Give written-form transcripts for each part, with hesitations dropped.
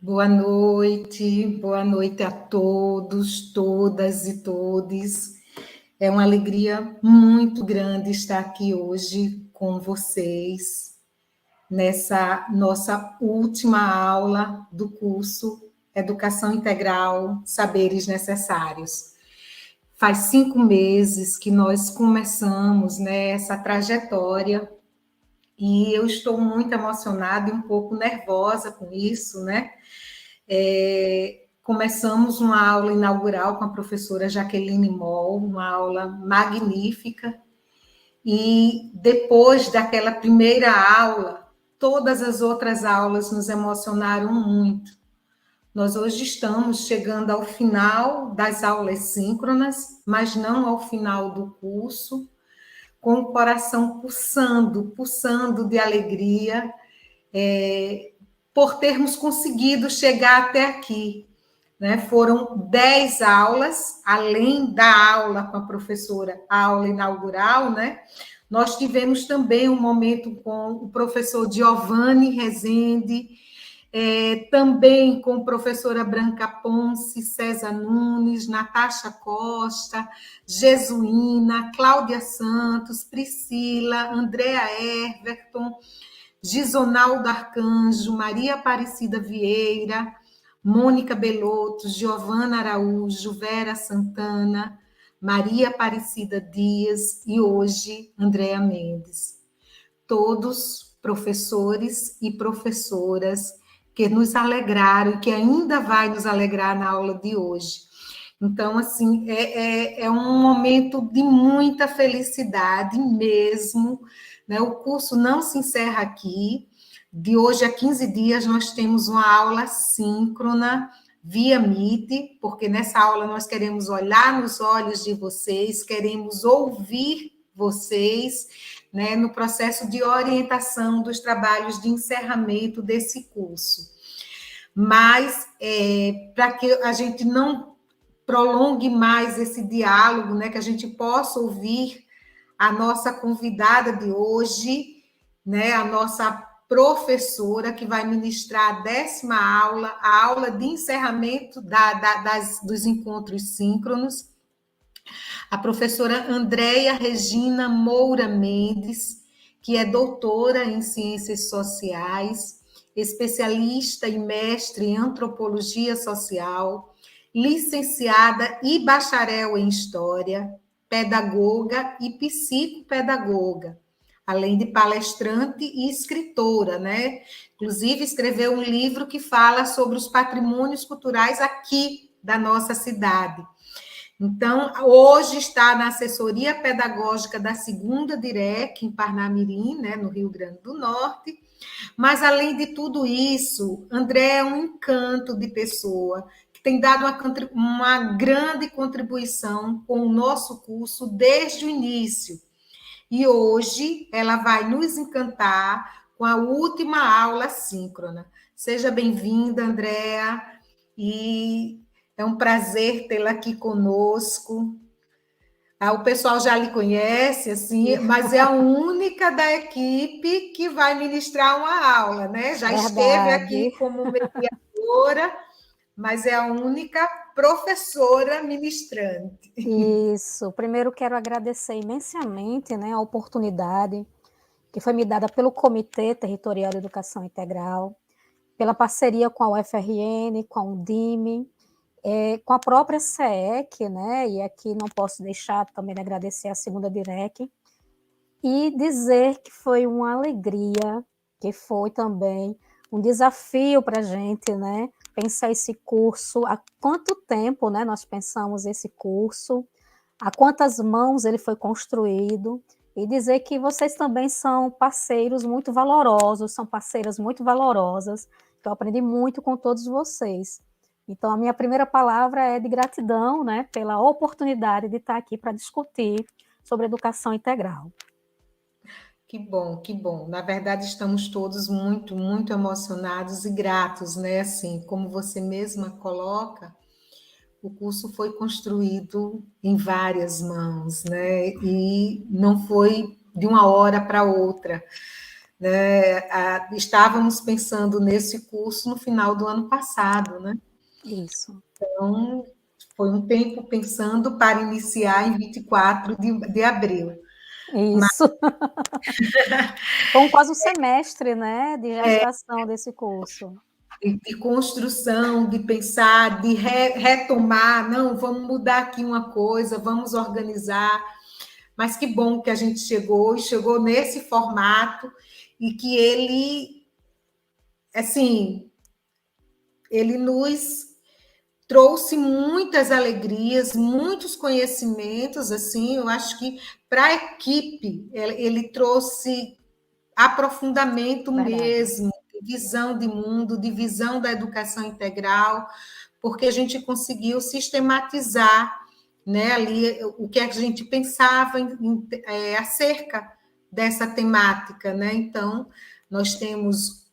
Boa noite a todos, todas e todes. É uma alegria muito grande estar aqui hoje com vocês, nessa nossa última aula do curso Educação Integral, Saberes Necessários. Faz 5 meses que nós começamos, né, essa trajetória e eu estou muito emocionada e um pouco nervosa com isso, né? Começamos uma aula inaugural com a professora Jaqueline Moll, uma aula magnífica, e depois daquela primeira aula, todas as outras aulas nos emocionaram muito. Nós hoje estamos chegando ao final das aulas síncronas, mas não ao final do curso, com o coração pulsando, pulsando de alegria, por termos conseguido chegar até aqui. Né? Foram 10 aulas, além da aula com a professora, a aula inaugural, né? Nós tivemos também um momento com o professor Giovanni Rezende, também com a professora Branca Ponce, César Nunes, Natasha Costa, Jesuína, Cláudia Santos, Priscila, Andréa Everton, Gisonaldo Arcanjo, Maria Aparecida Vieira, Mônica Belotto, Giovana Araújo, Vera Santana, Maria Aparecida Dias e hoje Andréa Mendes. Todos professores e professoras que nos alegraram e que ainda vai nos alegrar na aula de hoje. Então, assim, é um momento de muita felicidade mesmo, né? O curso não se encerra aqui. De hoje a 15 dias, nós temos uma aula síncrona via Meet, porque nessa aula nós queremos olhar nos olhos de vocês, queremos ouvir vocês, né, no processo de orientação dos trabalhos de encerramento desse curso. Mas, para que a gente não prolongue mais esse diálogo, né, que a gente possa ouvir a nossa convidada de hoje, né, a nossa professora que vai ministrar a 10ª aula, a aula de encerramento dos encontros síncronos, a professora Andréia Regina Moura Mendes, que é doutora em Ciências Sociais, especialista e mestre em Antropologia Social, licenciada e bacharel em História, pedagoga e psicopedagoga, além de palestrante e escritora, né? Inclusive, escreveu um livro que fala sobre os patrimônios culturais aqui da nossa cidade. Então, hoje está na assessoria pedagógica da 2ª DIREC, em Parnamirim, né, no Rio Grande do Norte. Mas, além de tudo isso, André é um encanto de pessoa, que tem dado uma grande contribuição com o nosso curso desde o início. E hoje ela vai nos encantar com a última aula síncrona. Seja bem-vinda, Andréa, e é um prazer tê-la aqui conosco. O pessoal já lhe conhece, assim, mas é a única da equipe que vai ministrar uma aula, né? Já esteve aqui como mediadora, mas é a única professora ministrante. Isso. Primeiro quero agradecer imensamente, né, a oportunidade que foi me dada pelo Comitê Territorial de Educação Integral, pela parceria com a UFRN, com o DIME, com a própria SEEC, né, e aqui não posso deixar também de agradecer a 2ª DIREC, e dizer que foi uma alegria, que foi também um desafio para a gente, né, pensar esse curso, há quanto tempo, né, nós pensamos esse curso, a quantas mãos ele foi construído, e dizer que vocês também são parceiros muito valorosos, são parceiras muito valorosas, que eu aprendi muito com todos vocês. Então, a minha primeira palavra é de gratidão, né, pela oportunidade de estar aqui para discutir sobre educação integral. Que bom, que bom. Na verdade, estamos todos muito, muito emocionados e gratos, né? Assim, como você mesma coloca, o curso foi construído em várias mãos, né? E não foi de uma hora para outra. Estávamos pensando nesse curso no final do ano passado, né? Isso. Então, foi um tempo pensando para iniciar em 24 de abril. Isso. Foi quase um semestre, né, de gestação desse curso. De construção, de pensar, de retomar, não, vamos mudar aqui uma coisa, vamos organizar. Mas que bom que a gente chegou, e chegou nesse formato, e que ele, assim, ele nos trouxe muitas alegrias, muitos conhecimentos, assim, eu acho que para a equipe ele trouxe aprofundamento Verdade. mesmo, de visão de mundo, de visão da educação integral, porque a gente conseguiu sistematizar, né, ali o que a gente pensava acerca dessa temática, né? Então, nós temos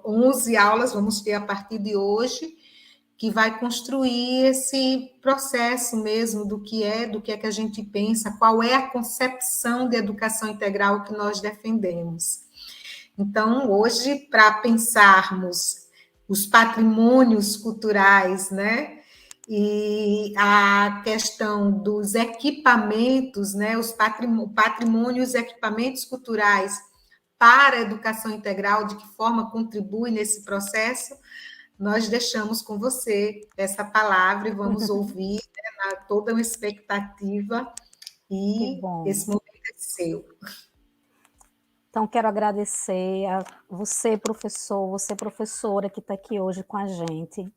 11 aulas, vamos ter a partir de hoje, que vai construir esse processo mesmo do que é que a gente pensa, qual é a concepção de educação integral que nós defendemos. Então, hoje, para pensarmos os patrimônios culturais, né? E a questão dos equipamentos, né? Os patrimônios e equipamentos culturais para a educação integral, de que forma contribui nesse processo, nós deixamos com você essa palavra e vamos ouvir, né, toda uma expectativa, Que e bom. esse momento é seu. Então, quero agradecer a você, professor, você, professora, que está aqui hoje com a gente.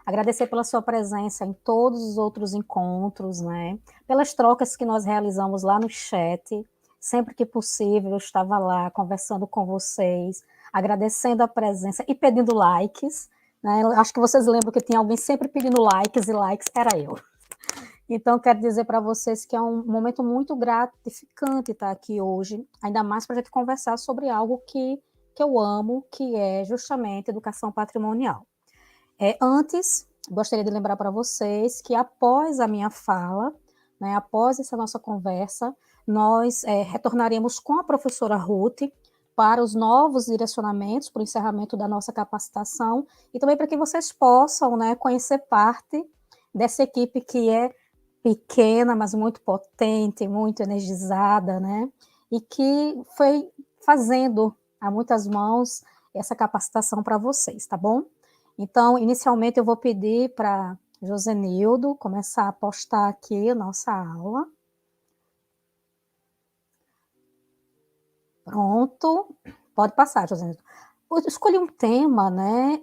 Agradecer pela sua presença em todos os outros encontros, né? Pelas trocas que nós realizamos lá no chat. Sempre que possível, eu estava lá conversando com vocês, agradecendo a presença e pedindo likes, né? Acho que vocês lembram que tinha alguém sempre pedindo likes, e likes era eu. Então, quero dizer para vocês que é um momento muito gratificante estar aqui hoje, ainda mais para a gente conversar sobre algo que eu amo, que é justamente educação patrimonial. Antes, gostaria de lembrar para vocês que após a minha fala, né, após essa nossa conversa, nós retornaremos com a professora Ruth para os novos direcionamentos, para o encerramento da nossa capacitação, e também para que vocês possam, né, conhecer parte dessa equipe que é pequena, mas muito potente, muito energizada, né? E que foi fazendo a muitas mãos essa capacitação para vocês, tá bom? Então, inicialmente eu vou pedir para Josenildo começar a postar aqui a nossa aula. Pronto. Pode passar, Josenildo. Eu escolhi um tema, né,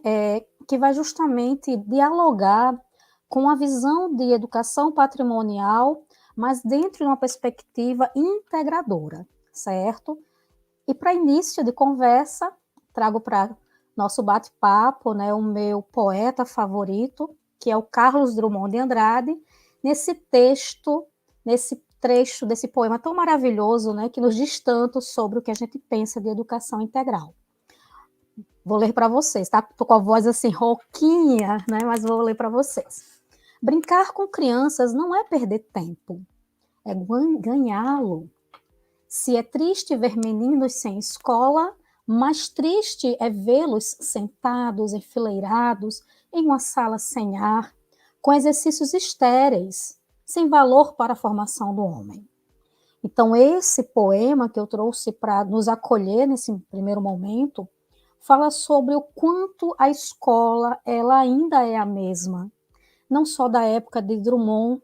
que vai justamente dialogar com a visão de educação patrimonial, mas dentro de uma perspectiva integradora, certo? E para início de conversa, trago para nosso bate-papo, né, o meu poeta favorito, que é o Carlos Drummond de Andrade, nesse texto, nesse trecho desse poema tão maravilhoso, né, que nos diz tanto sobre o que a gente pensa de educação integral. Vou ler para vocês, tá? Estou com a voz assim rouquinha, né, mas vou ler para vocês. Brincar com crianças não é perder tempo, é ganhá-lo. Se é triste ver meninos sem escola, mais triste é vê-los sentados, enfileirados, em uma sala sem ar, com exercícios estéreis, sem valor para a formação do homem. Então, esse poema que eu trouxe para nos acolher nesse primeiro momento, fala sobre o quanto a escola ela ainda é a mesma, não só da época de Drummond,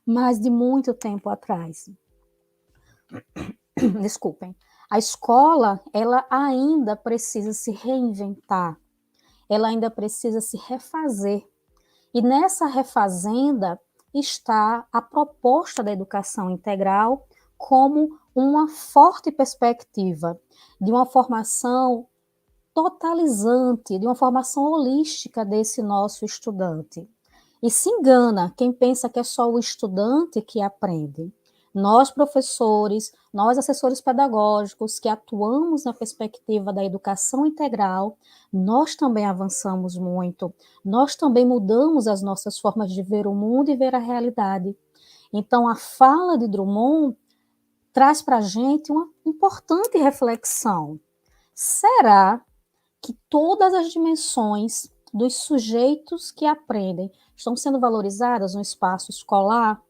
mas de muito tempo atrás. Desculpem. A escola, ela ainda precisa se reinventar, ela ainda precisa se refazer. E nessa refazenda está a proposta da educação integral como uma forte perspectiva de uma formação totalizante, de uma formação holística desse nosso estudante. E se engana quem pensa que é só o estudante que aprende. Nós, professores, nós, assessores pedagógicos, que atuamos na perspectiva da educação integral, nós também avançamos muito, nós também mudamos as nossas formas de ver o mundo e ver a realidade. Então, a fala de Drummond traz para a gente uma importante reflexão. Será que todas as dimensões dos sujeitos que aprendem estão sendo valorizadas no espaço escolar?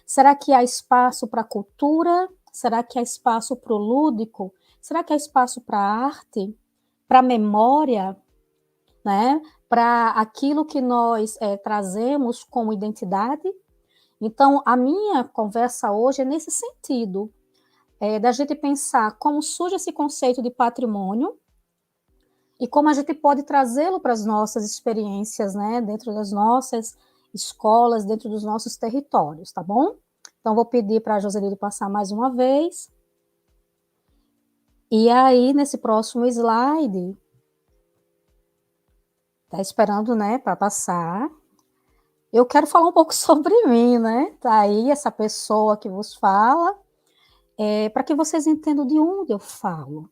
Será que há espaço para a cultura? Será que há espaço para o lúdico? Será que há espaço para a arte? Para a memória? Né? Para aquilo que nós trazemos como identidade? Então, a minha conversa hoje é nesse sentido, da gente pensar como surge esse conceito de patrimônio e como a gente pode trazê-lo para as nossas experiências, né, dentro das nossas escolas, dentro dos nossos territórios, tá bom? Então, vou pedir para a Joselildo passar mais uma vez. E aí, nesse próximo slide, tá esperando, né, para passar. Eu quero falar um pouco sobre mim, né? Tá aí essa pessoa que vos fala, para que vocês entendam de onde eu falo,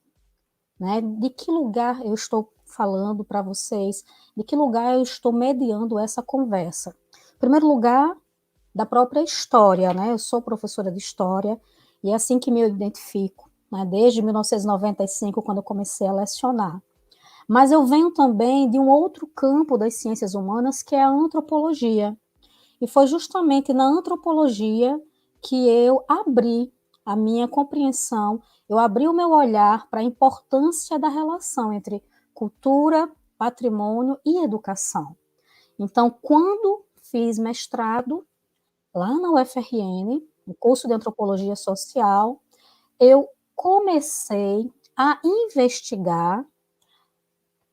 né? De que lugar eu estou falando para vocês, de que lugar eu estou mediando essa conversa. Em primeiro lugar, da própria história, né? Eu sou professora de história e é assim que me identifico, né? Desde 1995, quando eu comecei a lecionar. Mas eu venho também de um outro campo das ciências humanas, que é a antropologia. E foi justamente na antropologia que eu abri a minha compreensão, eu abri o meu olhar para a importância da relação entre cultura, patrimônio e educação. Então, quando fiz mestrado lá na UFRN, no curso de antropologia social, eu comecei a investigar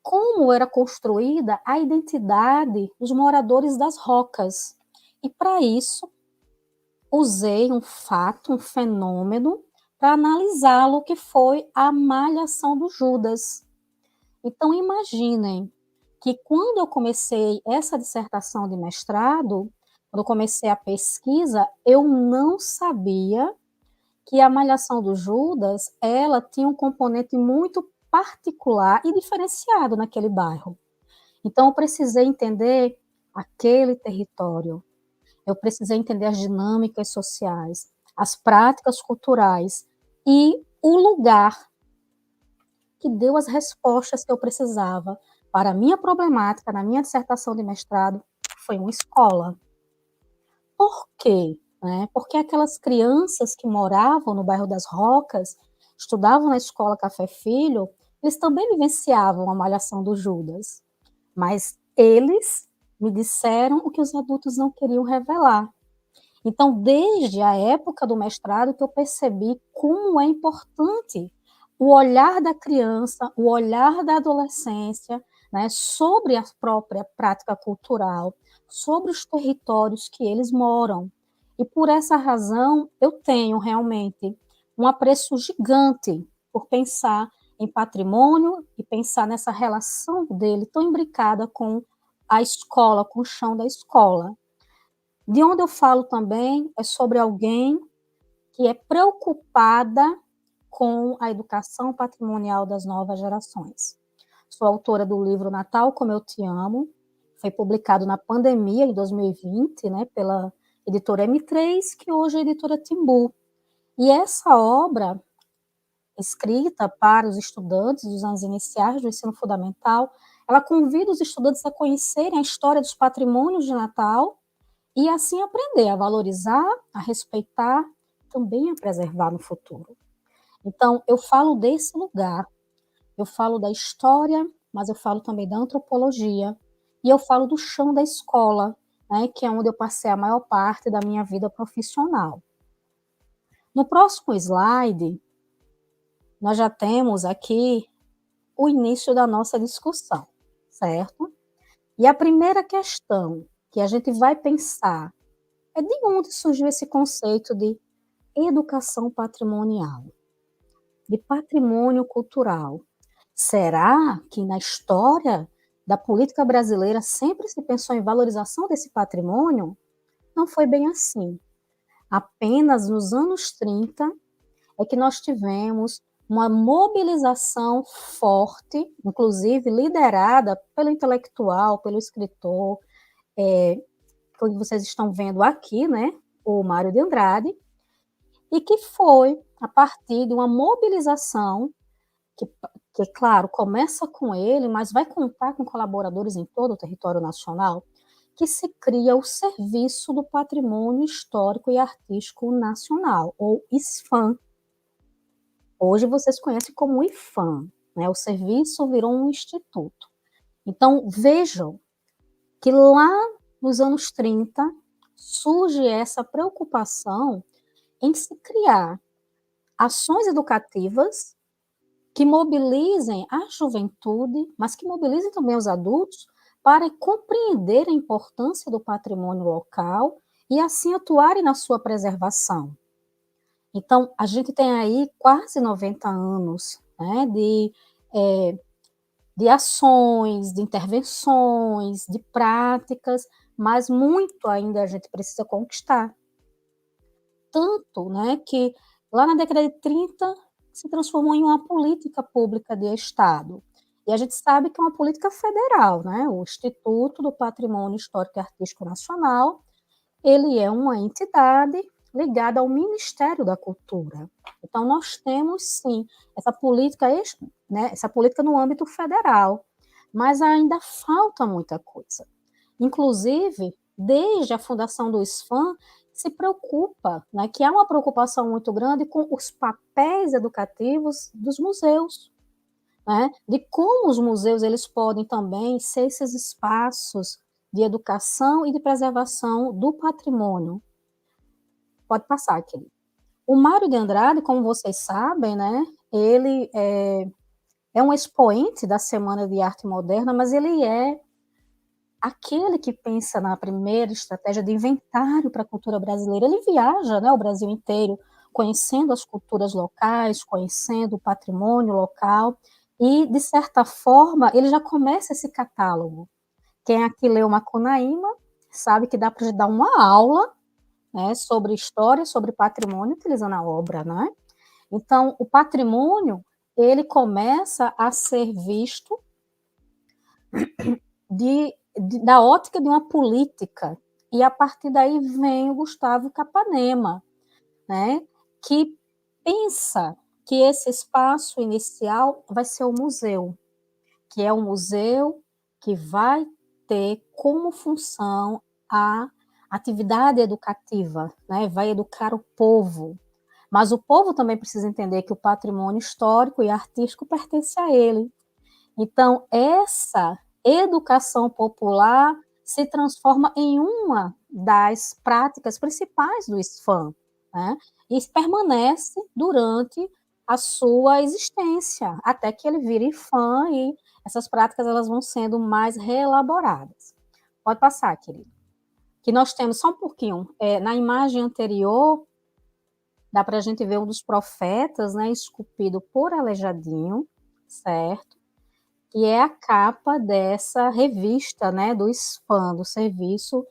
como era construída a identidade dos moradores das rocas. E para isso, usei um fato, um fenômeno, para analisá-lo, que foi a malhação do Judas. Então, imaginem que quando eu comecei essa dissertação de mestrado, quando eu comecei a pesquisa, eu não sabia que a malhação do Judas, ela tinha um componente muito particular e diferenciado naquele bairro. Então, eu precisei entender aquele território, eu precisei entender as dinâmicas sociais, as práticas culturais e o lugar que deu as respostas que eu precisava para a minha problemática, na minha dissertação de mestrado, foi uma escola. Por quê? Porque aquelas crianças que moravam no bairro das Rocas, estudavam na escola Café Filho, eles também vivenciavam a malhação do Judas. Mas eles me disseram o que os adultos não queriam revelar. Então, desde a época do mestrado, que eu percebi como é importante o olhar da criança, o olhar da adolescência, né, sobre a própria prática cultural, sobre os territórios que eles moram. E por essa razão, eu tenho realmente um apreço gigante por pensar em patrimônio e pensar nessa relação dele tão imbricada com a escola, com o chão da escola. De onde eu falo também é sobre alguém que é preocupada com a educação patrimonial das novas gerações. Sou autora do livro Natal Como Eu Te Amo, foi publicado na pandemia, em 2020, né, pela editora M3, que hoje é a editora Timbu. E essa obra, escrita para os estudantes dos anos iniciais do ensino fundamental, ela convida os estudantes a conhecerem a história dos patrimônios de Natal e assim aprender a valorizar, a respeitar, também a preservar no futuro. Então, eu falo desse lugar, eu falo da história, mas eu falo também da antropologia, e eu falo do chão da escola, né, que é onde eu passei a maior parte da minha vida profissional. No próximo slide, nós já temos aqui o início da nossa discussão, certo? E a primeira questão que a gente vai pensar é de onde surgiu esse conceito de educação patrimonial, de patrimônio cultural. Será que na história da política brasileira sempre se pensou em valorização desse patrimônio? Não foi bem assim. Apenas nos anos 30 é que nós tivemos uma mobilização forte, inclusive liderada pelo intelectual, pelo escritor, que vocês estão vendo aqui, né, o Mário de Andrade, e que foi a partir de uma mobilização que, claro, começa com ele, mas vai contar com colaboradores em todo o território nacional, que se cria o Serviço do Patrimônio Histórico e Artístico Nacional, ou SPAN. Hoje vocês conhecem como IPHAN, né? O serviço virou um instituto. Então, vejam que lá nos anos 30 surge essa preocupação em se criar ações educativas que mobilizem a juventude, mas que mobilizem também os adultos para compreender a importância do patrimônio local e assim atuarem na sua preservação. Então, a gente tem aí quase 90 anos, né, de ações, de intervenções, de práticas, mas muito ainda a gente precisa conquistar. Tanto, né, que lá na década de 30 se transformou em uma política pública de Estado. E a gente sabe que é uma política federal, né? O Instituto do Patrimônio Histórico e Artístico Nacional, ele é uma entidade ligada ao Ministério da Cultura. Então, nós temos, sim, essa política no âmbito federal, mas ainda falta muita coisa. Inclusive, desde a fundação do SFAM, se preocupa, né, que há uma preocupação muito grande com os papéis educativos dos museus, né, de como os museus eles podem também ser esses espaços de educação e de preservação do patrimônio. Pode passar, querido. O Mário de Andrade, como vocês sabem, né, ele é um expoente da Semana de Arte Moderna, mas ele é aquele que pensa na primeira estratégia de inventário para a cultura brasileira. Ele viaja, né, o Brasil inteiro, conhecendo as culturas locais, conhecendo o patrimônio local, e, de certa forma, ele já começa esse catálogo. Quem aqui leu Macunaíma sabe que dá para dar uma aula, né, sobre história, sobre patrimônio, utilizando a obra, né? Então, o patrimônio, ele começa a ser visto da ótica de uma política, e a partir daí vem o Gustavo Capanema, né, que pensa que esse espaço inicial vai ser o museu, que é um museu que vai ter como função a atividade educativa, né, vai educar o povo, mas o povo também precisa entender que o patrimônio histórico e artístico pertence a ele. Então, essa educação popular se transforma em uma das práticas principais do SFAM, né? E permanece durante a sua existência, até que ele vire IFAM e essas práticas elas vão sendo mais reelaboradas. Pode passar, querido. Que nós temos só um pouquinho, na imagem anterior, dá para a gente ver um dos profetas, né, esculpido por Aleijadinho, certo? E é a capa dessa revista, né, do SPAN, do Serviço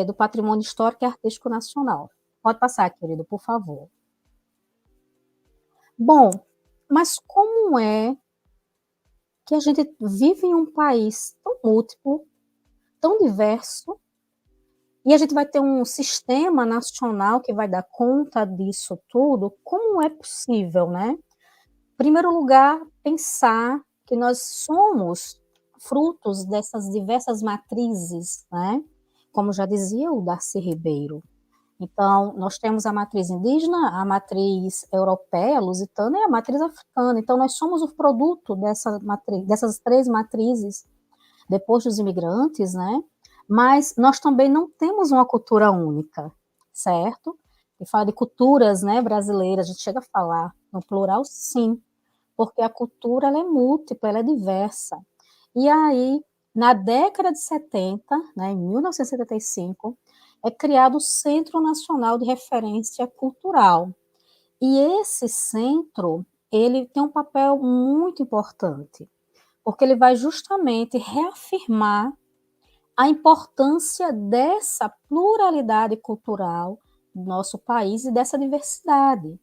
do Patrimônio Histórico e Artístico Nacional. Pode passar, querido, por favor. Bom, mas como é que a gente vive em um país tão múltiplo, tão diverso, e a gente vai ter um sistema nacional que vai dar conta disso tudo? Como é possível, né? Em primeiro lugar, pensar que nós somos frutos dessas diversas matrizes, né? Como já dizia o Darcy Ribeiro. Então, nós temos a matriz indígena, a matriz europeia, lusitana, e a matriz africana. Então, nós somos o produto dessas três matrizes, depois dos imigrantes, né? Mas nós também não temos uma cultura única, certo? E fala de culturas, né, brasileiras, a gente chega a falar no plural, sim, porque a cultura ela é múltipla, ela é diversa. E aí, na década de 70, né, em 1975, é criado o Centro Nacional de Referência Cultural. E esse centro, ele tem um papel muito importante, porque ele vai justamente reafirmar a importância dessa pluralidade cultural do nosso país e dessa diversidade.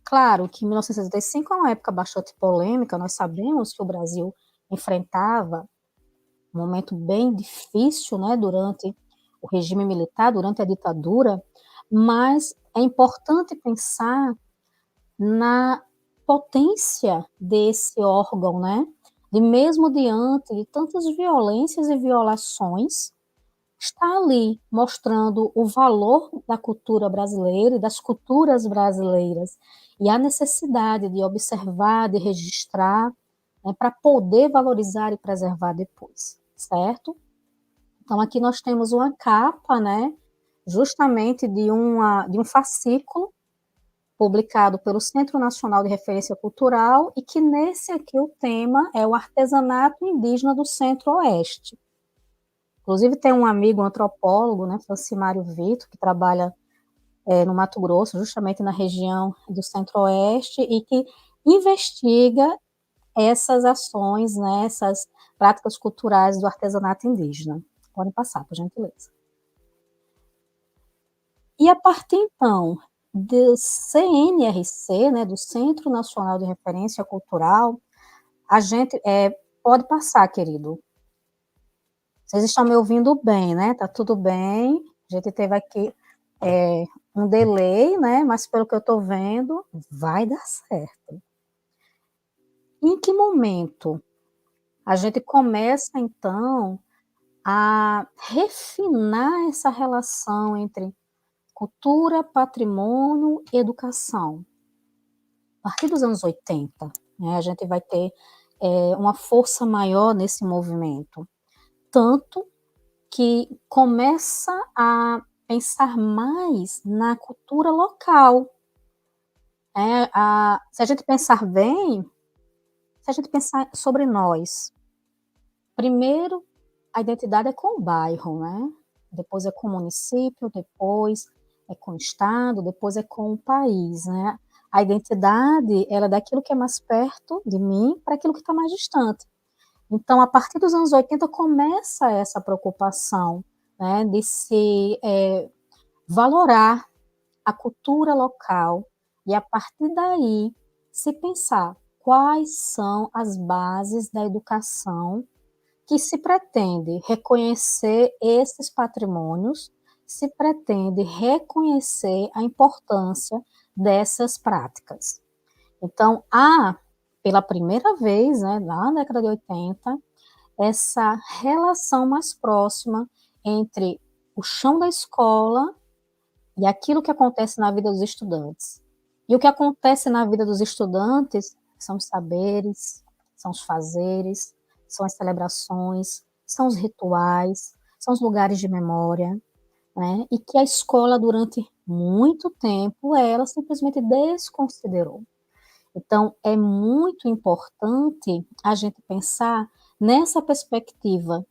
Claro que 1965 é uma época bastante polêmica, nós sabemos que o Brasil enfrentava um momento bem difícil, né, durante o regime militar, durante a ditadura, mas é importante pensar na potência desse órgão, né? De mesmo diante de tantas violências e violações, está ali mostrando o valor da cultura brasileira e das culturas brasileiras e a necessidade de observar, de registrar, né, para poder valorizar e preservar depois, certo? Então aqui nós temos uma capa, né, justamente de um fascículo publicado pelo Centro Nacional de Referência Cultural, e que nesse aqui o tema é o artesanato indígena do Centro-Oeste. Inclusive tem um amigo, um antropólogo, né, Francimário Vitor, que trabalha no Mato Grosso, justamente na região do Centro-Oeste, e que investiga essas ações, né, essas práticas culturais do artesanato indígena. Podem passar, por gentileza. E a partir, então, do CNRC, né, do Centro Nacional de Referência Cultural, a gente pode passar, querido. Vocês estão me ouvindo bem, né? Tá tudo bem. A gente teve aqui um delay, né? Mas pelo que eu estou vendo, vai dar certo. Em que momento a gente começa, então, a refinar essa relação entre cultura, patrimônio e educação? A partir dos anos 80, né, a gente vai ter uma força maior nesse movimento. Tanto que começa a pensar mais na cultura local. Se a gente pensar bem, se a gente pensar sobre nós, primeiro a identidade é com o bairro, né? Depois é com o município, depois é com o estado, depois é com o país, né? A identidade, ela é daquilo que é mais perto de mim para aquilo que está mais distante. Então, a partir dos anos 80 começa essa preocupação, né, de se valorar a cultura local e, a partir daí, se pensar quais são as bases da educação que se pretende reconhecer esses patrimônios, se pretende reconhecer a importância dessas práticas. Então, pela primeira vez, né, na década de 80, essa relação mais próxima entre o chão da escola e aquilo que acontece na vida dos estudantes. E o que acontece na vida dos estudantes são os saberes, são os fazeres, são as celebrações, são os rituais, são os lugares de memória, né? E que a escola, durante muito tempo, ela simplesmente desconsiderou. Então, é muito importante a gente pensar nessa perspectiva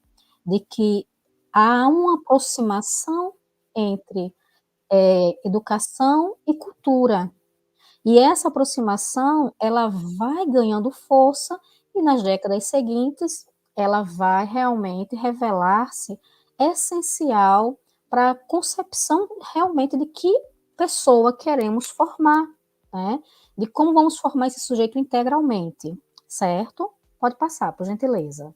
de que há uma aproximação entre educação e cultura. E essa aproximação, ela vai ganhando força e nas décadas seguintes ela vai realmente revelar-se essencial para a concepção realmente de que pessoa queremos formar, né? De como vamos formar esse sujeito integralmente, certo? Pode passar, por gentileza.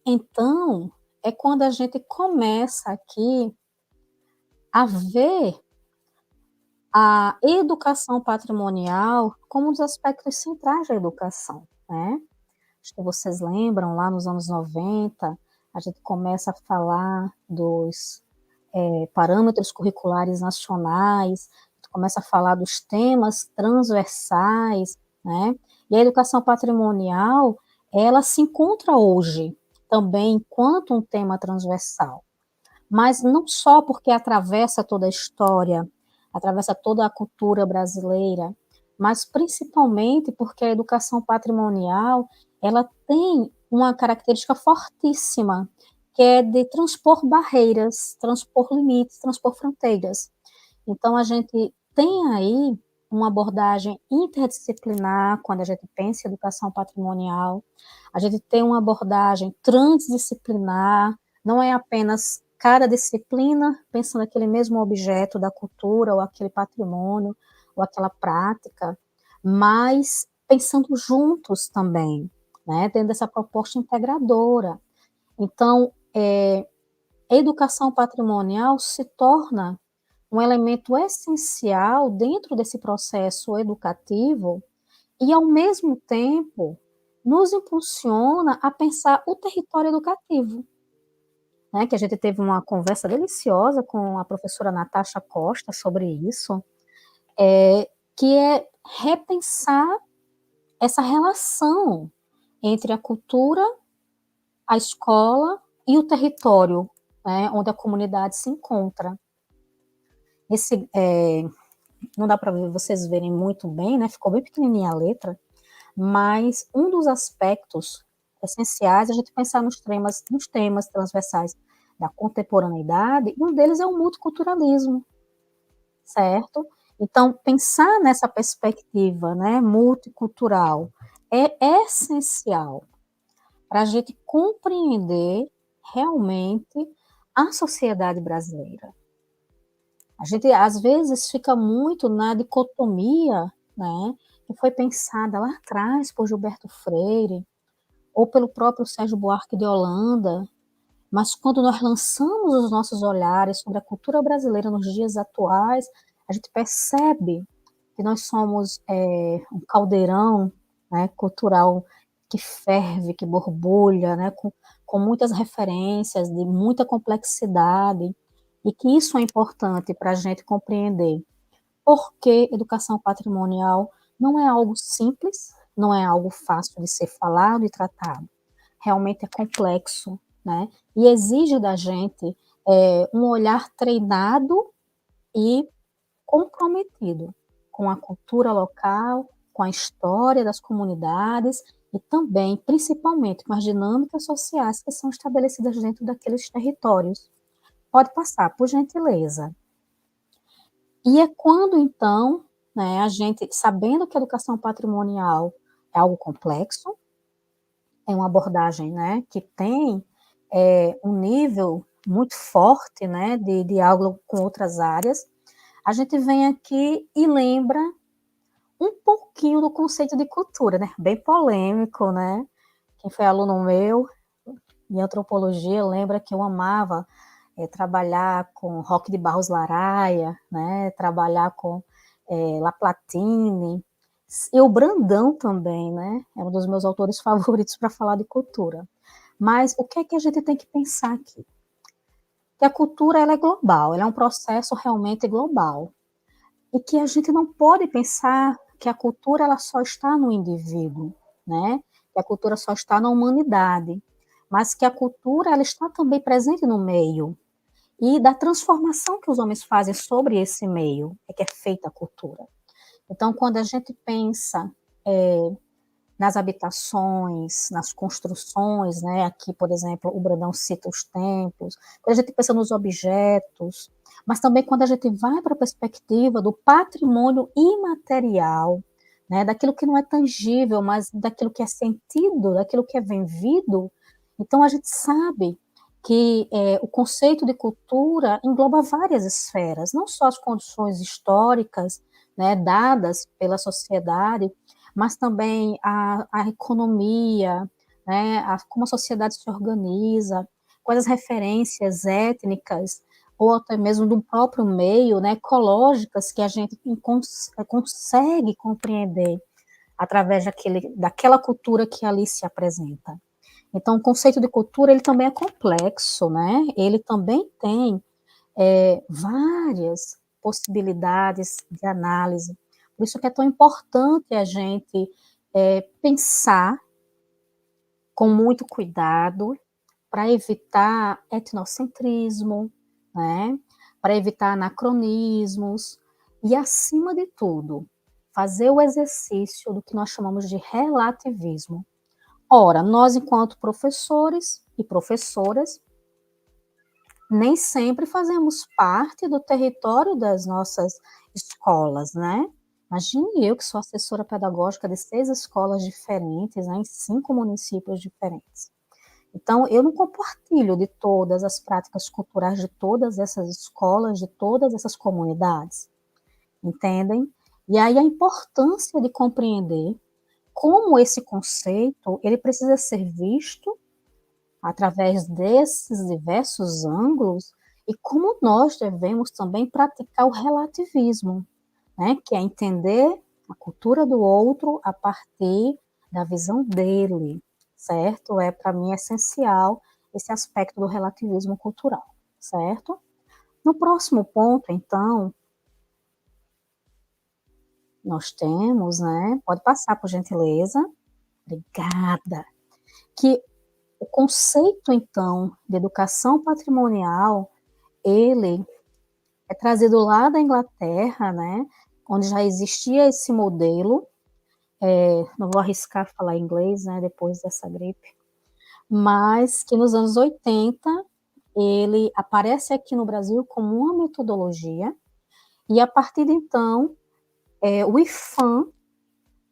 Então, é quando a gente começa aqui a ver a educação patrimonial como um dos aspectos centrais da educação, né? Acho que vocês lembram, lá nos anos 90, a gente começa a falar dos parâmetros curriculares nacionais, a gente começa a falar dos temas transversais, né? E a educação patrimonial, ela se encontra hoje também enquanto um tema transversal, mas não só porque atravessa toda a história, atravessa toda a cultura brasileira, mas principalmente porque a educação patrimonial, ela tem uma característica fortíssima, que é de transpor barreiras, transpor limites, transpor fronteiras. Então, a gente tem aí uma abordagem interdisciplinar quando a gente pensa em educação patrimonial, a gente tem uma abordagem transdisciplinar, não é apenas cada disciplina pensando naquele mesmo objeto da cultura, ou aquele patrimônio, ou aquela prática, mas pensando juntos também, né, dentro dessa proposta integradora. Então, a educação patrimonial se torna um elemento essencial dentro desse processo educativo e, ao mesmo tempo, nos impulsiona a pensar o território educativo, né? Que a gente teve uma conversa deliciosa com a professora Natasha Costa sobre isso, que é repensar essa relação entre a cultura, a escola e o território, né, onde a comunidade se encontra. Não dá para vocês verem muito bem, né, ficou bem pequenininha a letra, mas um dos aspectos essenciais é a gente pensar nos temas transversais da contemporaneidade, e um deles é o multiculturalismo, certo? Então, pensar nessa perspectiva, né, multicultural é essencial para a gente compreender realmente a sociedade brasileira. A gente, às vezes, fica muito na dicotomia, né, que foi pensada lá atrás por Gilberto Freire, ou pelo próprio Sérgio Buarque de Holanda, mas quando nós lançamos os nossos olhares sobre a cultura brasileira nos dias atuais, a gente percebe que nós somos um caldeirão, né, cultural que ferve, que borbulha, né, com muitas referências, de muita complexidade, e que isso é importante para a gente compreender porque educação patrimonial não é algo simples, não é algo fácil de ser falado e tratado. Realmente é complexo, né? E exige da gente um olhar treinado e comprometido com a cultura local, com a história das comunidades e também, principalmente, com as dinâmicas sociais que são estabelecidas dentro daqueles territórios. Pode passar, por gentileza. E é quando, então, né, a gente, sabendo que a educação patrimonial é algo complexo, é uma abordagem, né, que tem um nível muito forte, né, de diálogo com outras áreas, a gente vem aqui e lembra um pouquinho do conceito de cultura, né, bem polêmico, né, quem foi aluno meu em antropologia lembra que eu amava trabalhar com Roque de Barros Laraia, né, trabalhar com Laplatine, e o Brandão também, né, é um dos meus autores favoritos para falar de cultura. Mas o que é que a gente tem que pensar aqui? Que a cultura ela é global, ela é um processo realmente global, e que a gente não pode pensar que a cultura ela só está no indivíduo, né, que a cultura só está na humanidade, mas que a cultura ela está também presente no meio, e da transformação que os homens fazem sobre esse meio, é que é feita a cultura. Então, quando a gente pensa nas habitações, nas construções, né, aqui, por exemplo, o Brandão cita os templos, quando a gente pensa nos objetos, mas também quando a gente vai para a perspectiva do patrimônio imaterial, né, daquilo que não é tangível, mas daquilo que é sentido, daquilo que é vivido, então a gente sabe que o conceito de cultura engloba várias esferas, não só as condições históricas, né, dadas pela sociedade, mas também a economia, né, como a sociedade se organiza, quais as referências étnicas, ou até mesmo do próprio meio, né, ecológicas, que a gente consegue compreender através daquela cultura que ali se apresenta. Então, o conceito de cultura, ele também é complexo, né? Ele também tem várias possibilidades de análise. Por isso que é tão importante a gente pensar com muito cuidado para evitar etnocentrismo, né? Para evitar anacronismos e, acima de tudo, fazer o exercício do que nós chamamos de relativismo. Ora, nós, enquanto professores e professoras, nem sempre fazemos parte do território das nossas escolas, né? Imagine eu que sou assessora pedagógica de 6 escolas diferentes, né, em 5 municípios diferentes. Então, eu não compartilho de todas as práticas culturais de todas essas escolas, de todas essas comunidades, entendem? E aí a importância de compreender como esse conceito ele precisa ser visto através desses diversos ângulos e como nós devemos também praticar o relativismo, né, que é entender a cultura do outro a partir da visão dele, certo? Para mim, essencial esse aspecto do relativismo cultural, certo? No próximo ponto, então, nós temos, né, pode passar, por gentileza, obrigada, que o conceito, então, de educação patrimonial, ele é trazido lá da Inglaterra, né, onde já existia esse modelo, não vou arriscar falar inglês, né, depois dessa gripe, mas que nos anos 80 ele aparece aqui no Brasil como uma metodologia, e a partir de então, o IFAM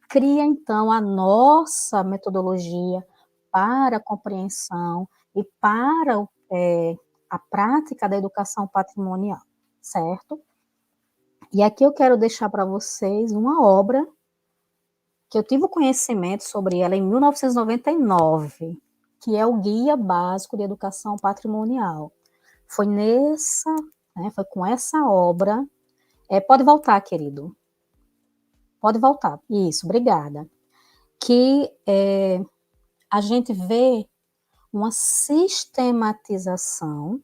cria então a nossa metodologia para a compreensão e para a prática da educação patrimonial, certo? E aqui eu quero deixar para vocês uma obra que eu tive o conhecimento sobre ela em 1999, que é o Guia Básico de Educação Patrimonial. Foi foi com essa obra. Pode voltar, querido. Pode voltar. Isso, obrigada. Que a gente vê uma sistematização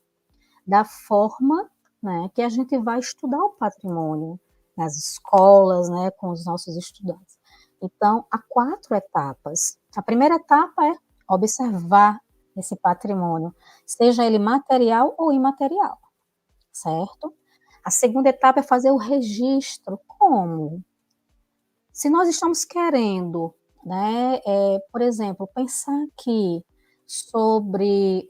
da forma, né, que a gente vai estudar o patrimônio nas escolas, né, com os nossos estudantes. Então, há 4 etapas. A primeira etapa é observar esse patrimônio, seja ele material ou imaterial, certo? A segunda etapa é fazer o registro. Como? Se nós estamos querendo, né, por exemplo, pensar aqui sobre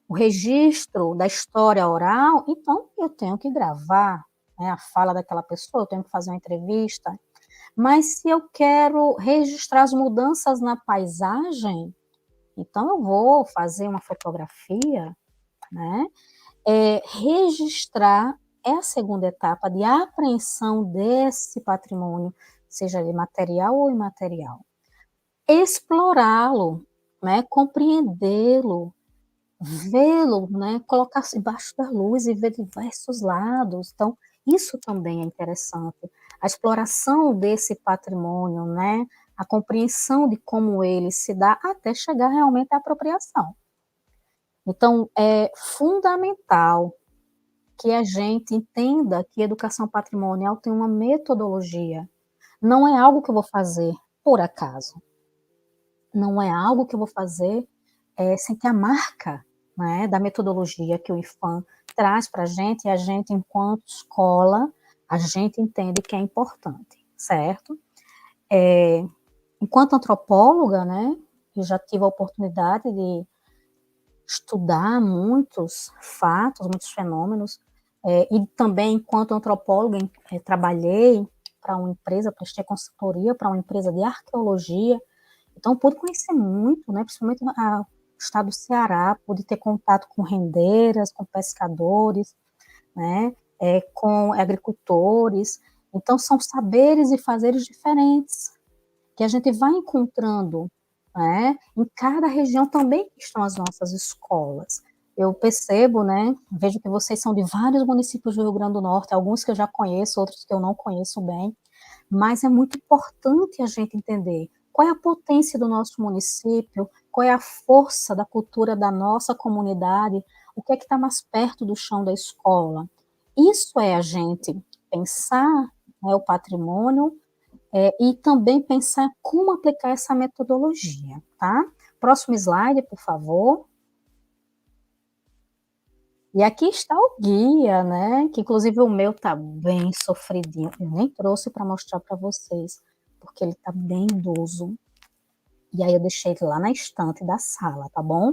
o registro da história oral, então eu tenho que gravar, né, a fala daquela pessoa, eu tenho que fazer uma entrevista. Mas se eu quero registrar as mudanças na paisagem, então eu vou fazer uma fotografia, né? Registrar é a segunda etapa de apreensão desse patrimônio, seja ele material ou imaterial. Explorá-lo, né? Compreendê-lo, vê-lo, né? Colocar-se embaixo da luz e ver diversos lados. Então, isso também é interessante. A exploração desse patrimônio, né? A compreensão de como ele se dá até chegar realmente à apropriação. Então, é fundamental que a gente entenda que educação patrimonial tem uma metodologia. Não é algo que eu vou fazer por acaso. Não é algo que eu vou fazer sem ter a marca, né, da metodologia que o IFAM traz para a gente, e a gente, enquanto escola, a gente entende que é importante, certo? Enquanto antropóloga, né, eu já tive a oportunidade de estudar muitos fatos, muitos fenômenos, e também, enquanto antropóloga, trabalhei para uma empresa, prestei consultoria para uma empresa de arqueologia, então pude conhecer muito, né, principalmente o estado do Ceará, pude ter contato com rendeiras, com pescadores, né, com agricultores, então são saberes e fazeres diferentes, que a gente vai encontrando, né, em cada região também estão as nossas escolas. Eu percebo, né, vejo que vocês são de vários municípios do Rio Grande do Norte, alguns que eu já conheço, outros que eu não conheço bem, mas é muito importante a gente entender qual é a potência do nosso município, qual é a força da cultura da nossa comunidade, o que é que está mais perto do chão da escola. Isso é a gente pensar, né, o patrimônio, e também pensar como aplicar essa metodologia, tá? Próximo slide, por favor. E aqui está o guia, né? Que inclusive o meu tá bem sofridinho. Eu nem trouxe para mostrar para vocês, porque ele tá bem idoso. E aí eu deixei ele lá na estante da sala, tá bom?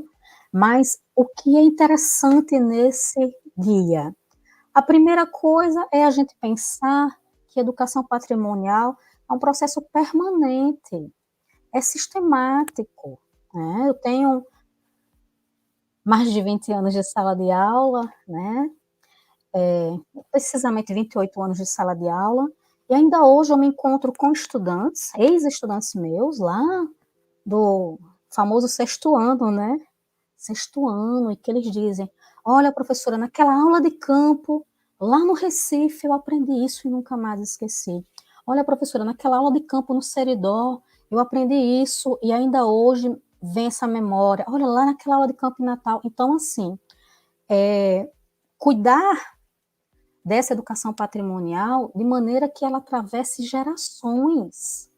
Mas o que é interessante nesse guia? A primeira coisa é a gente pensar que educação patrimonial é um processo permanente, é sistemático, né? Eu tenho mais de 20 anos de sala de aula, né? Precisamente 28 anos de sala de aula, e ainda hoje eu me encontro com estudantes, ex-estudantes meus, lá do famoso sexto ano, né? Sexto ano, e que eles dizem: Olha, professora, naquela aula de campo, lá no Recife, eu aprendi isso e nunca mais esqueci. Olha, professora, naquela aula de campo no Seridó, eu aprendi isso e ainda hoje vem essa memória. Olha, lá naquela aula de campo em Natal. Então, assim, cuidar dessa educação patrimonial de maneira que ela atravesse gerações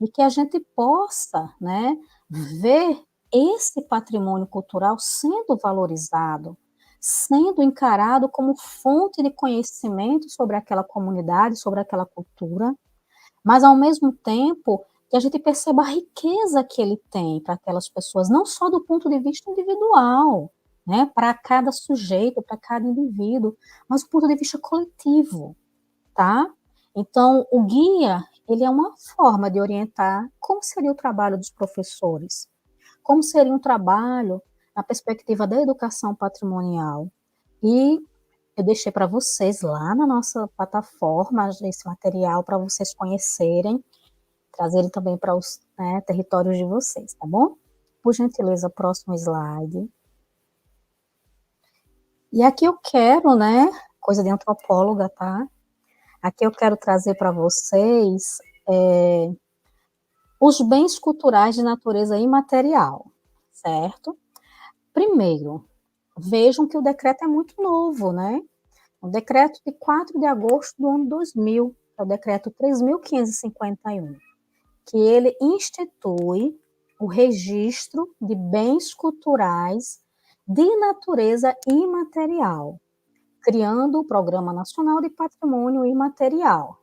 e que a gente possa, né, ver esse patrimônio cultural sendo valorizado, sendo encarado como fonte de conhecimento sobre aquela comunidade, sobre aquela cultura, mas ao mesmo tempo que a gente perceba a riqueza que ele tem para aquelas pessoas, não só do ponto de vista individual, né, para cada sujeito, para cada indivíduo, mas do ponto de vista coletivo, tá? Então, o guia, ele é uma forma de orientar como seria o trabalho dos professores, como seria um trabalho na perspectiva da educação patrimonial. E eu deixei para vocês lá na nossa plataforma esse material para vocês conhecerem, trazerem também para os, né, territórios de vocês, tá bom? Por gentileza, próximo slide. E aqui eu quero, né, coisa de antropóloga, tá? Aqui eu quero trazer para vocês os bens culturais de natureza imaterial, certo? Primeiro, vejam que o decreto é muito novo, né? O decreto de 4 de agosto do ano 2000, é o decreto 3.551, que ele institui o registro de bens culturais de natureza imaterial, criando o Programa Nacional de Patrimônio Imaterial.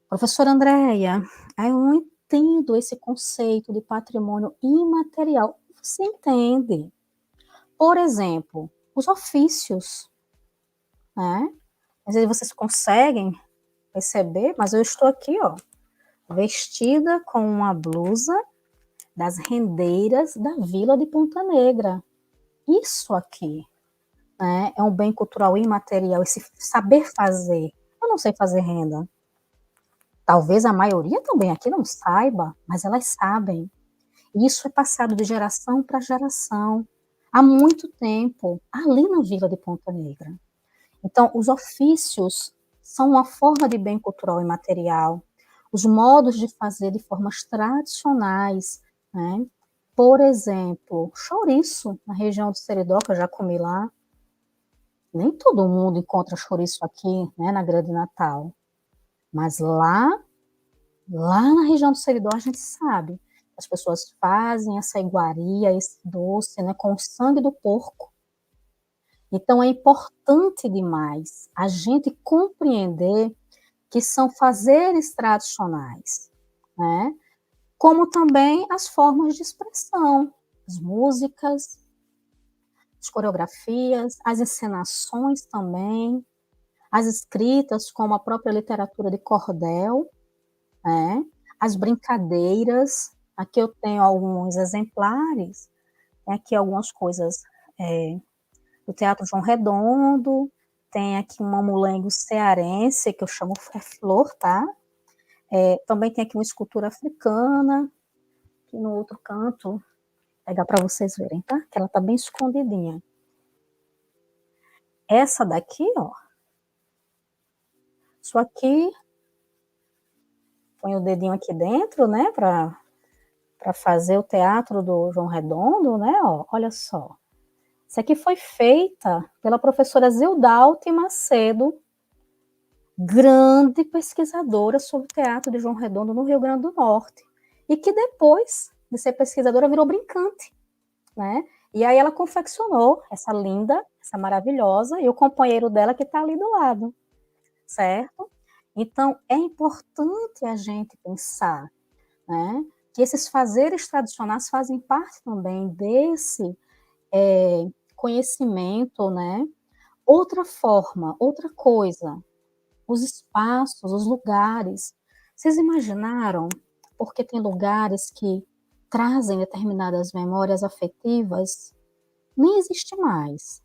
Professora Andréia, eu não entendo esse conceito de patrimônio imaterial. Você entende? Por exemplo, os ofícios, né? Às vezes vocês conseguem perceber, mas eu estou aqui, ó, vestida com uma blusa das rendeiras da Vila de Ponta Negra. Isso aqui, né, é um bem cultural imaterial, esse saber fazer. Eu não sei fazer renda. Talvez a maioria também aqui não saiba, mas elas sabem. E isso é passado de geração para geração, há muito tempo, ali na Vila de Ponta Negra. Então, os ofícios são uma forma de bem cultural imaterial, os modos de fazer de formas tradicionais, né? Por exemplo, chouriço, na região do Seridó, que eu já comi lá. Nem todo mundo encontra chouriço aqui, né, na Grande Natal. Mas lá na região do Seridó, a gente sabe. As pessoas fazem essa iguaria, esse doce, né, com o sangue do porco. Então, é importante demais a gente compreender que são fazeres tradicionais, né? Como também as formas de expressão, as músicas, as coreografias, as encenações também, as escritas, como a própria literatura de cordel, né? As brincadeiras. Aqui eu tenho alguns exemplares, tem aqui algumas coisas do Teatro João Redondo, tem aqui um mamulengo cearense, que eu chamo flor, tá? Também tem aqui uma escultura africana, aqui no outro canto, vou pegar para vocês verem, tá? Que ela tá bem escondidinha. Essa daqui, ó, isso aqui, põe o dedinho aqui dentro, né, para fazer o teatro do João Redondo, né, ó, olha só. Isso aqui foi feita pela professora Zildalte Macedo, grande pesquisadora sobre o teatro de João Redondo no Rio Grande do Norte, e que depois de ser pesquisadora virou brincante, né? E aí ela confeccionou essa linda, essa maravilhosa, e o companheiro dela que está ali do lado, certo? Então, é importante a gente pensar, né, que esses fazeres tradicionais fazem parte também desse conhecimento, né? Outra forma, outra coisa, os espaços, os lugares. Vocês imaginaram? Porque tem lugares que trazem determinadas memórias afetivas, nem existe mais,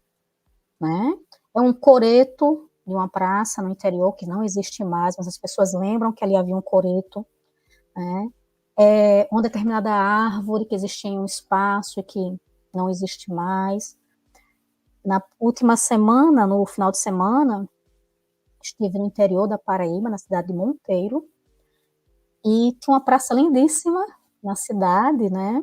né? É um coreto de uma praça no interior que não existe mais, mas as pessoas lembram que ali havia um coreto, né? É uma determinada árvore que existia em um espaço e que não existe mais. Na última semana, no final de semana, estive no interior da Paraíba, na cidade de Monteiro, e tinha uma praça lindíssima na cidade, né?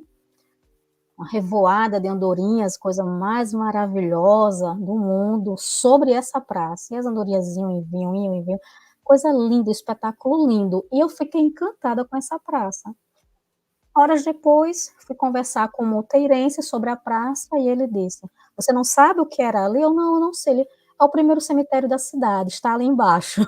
Uma revoada de andorinhas, coisa mais maravilhosa do mundo, sobre essa praça. E as andorinhas iam e vinham. Coisa linda, espetáculo lindo. E eu fiquei encantada com essa praça. Horas depois, fui conversar com um monteirense sobre a praça e ele disse: "Você não sabe o que era ali?" Eu não sei. Ele: "É o primeiro cemitério da cidade, está ali embaixo."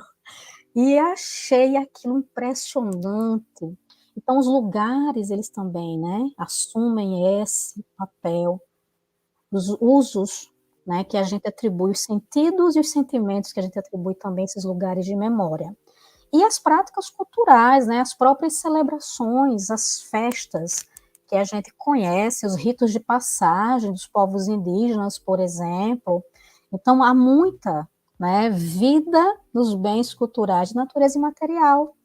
E achei aquilo impressionante. Então, os lugares, eles também, né, assumem esse papel, os usos, né, que a gente atribui, os sentidos e os sentimentos que a gente atribui também a esses lugares de memória. E as práticas culturais, né, as próprias celebrações, as festas que a gente conhece, os ritos de passagem dos povos indígenas, por exemplo. Então, há muita, né, vida nos bens culturais de natureza imaterial.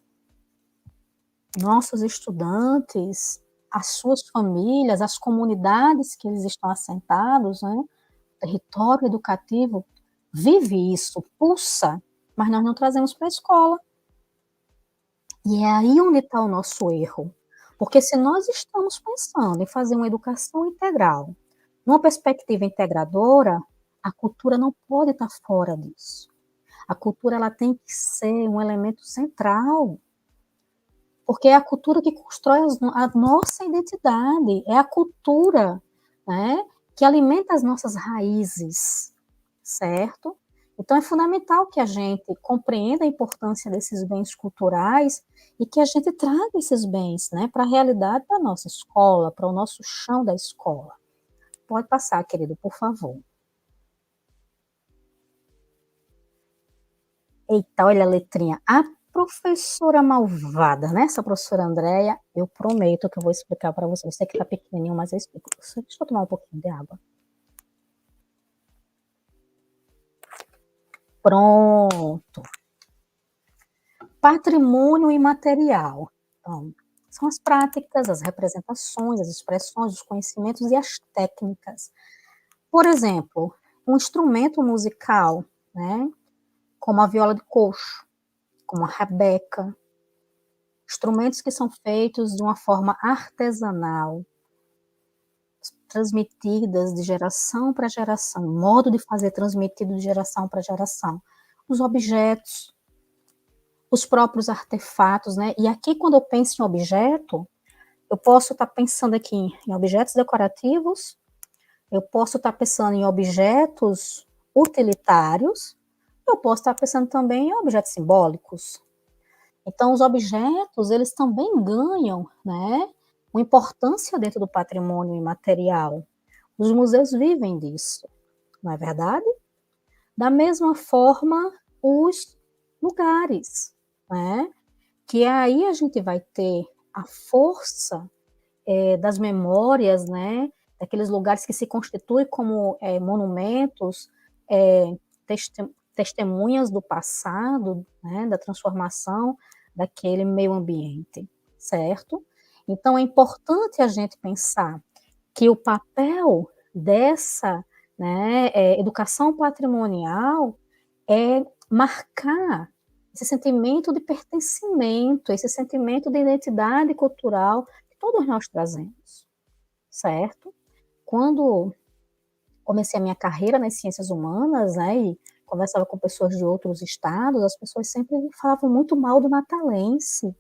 Nossos estudantes, as suas famílias, as comunidades que eles estão assentados, né, o território educativo, vive isso, pulsa, mas nós não trazemos para a escola. E é aí onde está o nosso erro. Porque se nós estamos pensando em fazer uma educação integral, numa perspectiva integradora, a cultura não pode estar fora disso. A cultura ela tem que ser um elemento central, porque é a cultura que constrói a nossa identidade, é a cultura, né, que alimenta as nossas raízes, certo? Então, é fundamental que a gente compreenda a importância desses bens culturais e que a gente traga esses bens, né, para a realidade da nossa escola, para o nosso chão da escola. Pode passar, querido, por favor. Eita, olha a letrinha. A professora malvada, né? Essa professora Andréia, eu prometo que eu vou explicar para você. Eu sei que tá pequenininho, mas eu explico. Deixa eu tomar um pouquinho de água. Pronto. Patrimônio imaterial. Então, são as práticas, as representações, as expressões, os conhecimentos e as técnicas. Por exemplo, um instrumento musical, né? Como a viola de coxo, como a rabeca, instrumentos que são feitos de uma forma artesanal, transmitidas de geração para geração, modo de fazer transmitido de geração para geração, os objetos, os próprios artefatos, né? E aqui, quando eu penso em objeto, eu posso estar pensando aqui em objetos decorativos, eu posso estar pensando em objetos utilitários, eu posso estar pensando também em objetos simbólicos. Então, os objetos, eles também ganham, né, uma importância dentro do patrimônio imaterial. Os museus vivem disso, não é verdade? Da mesma forma, os lugares, né? Que aí a gente vai ter a força das memórias, né? Daqueles lugares que se constituem como monumentos, é, testemunhas do passado, né? Da transformação daquele meio ambiente, certo? Então, é importante a gente pensar que o papel dessa, né, educação patrimonial é marcar esse sentimento de pertencimento, esse sentimento de identidade cultural que todos nós trazemos, certo? Quando comecei a minha carreira nas ciências humanas, né, e conversava com pessoas de outros estados, as pessoas sempre falavam muito mal do natalense,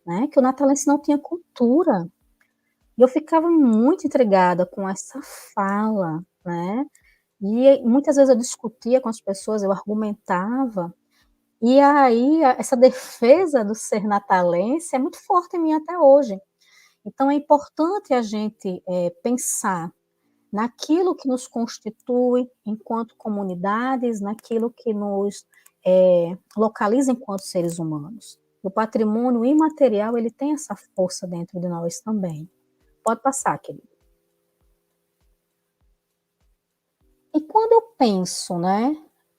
né, que o natalense não tinha cultura. E eu ficava muito intrigada com essa fala, né? E muitas vezes eu discutia com as pessoas, eu argumentava, e aí essa defesa do ser natalense é muito forte em mim até hoje. Então é importante a gente pensar naquilo que nos constitui enquanto comunidades, naquilo que nos localiza enquanto seres humanos. O patrimônio imaterial, ele tem essa força dentro de nós também. Pode passar, querido. E quando eu penso, né,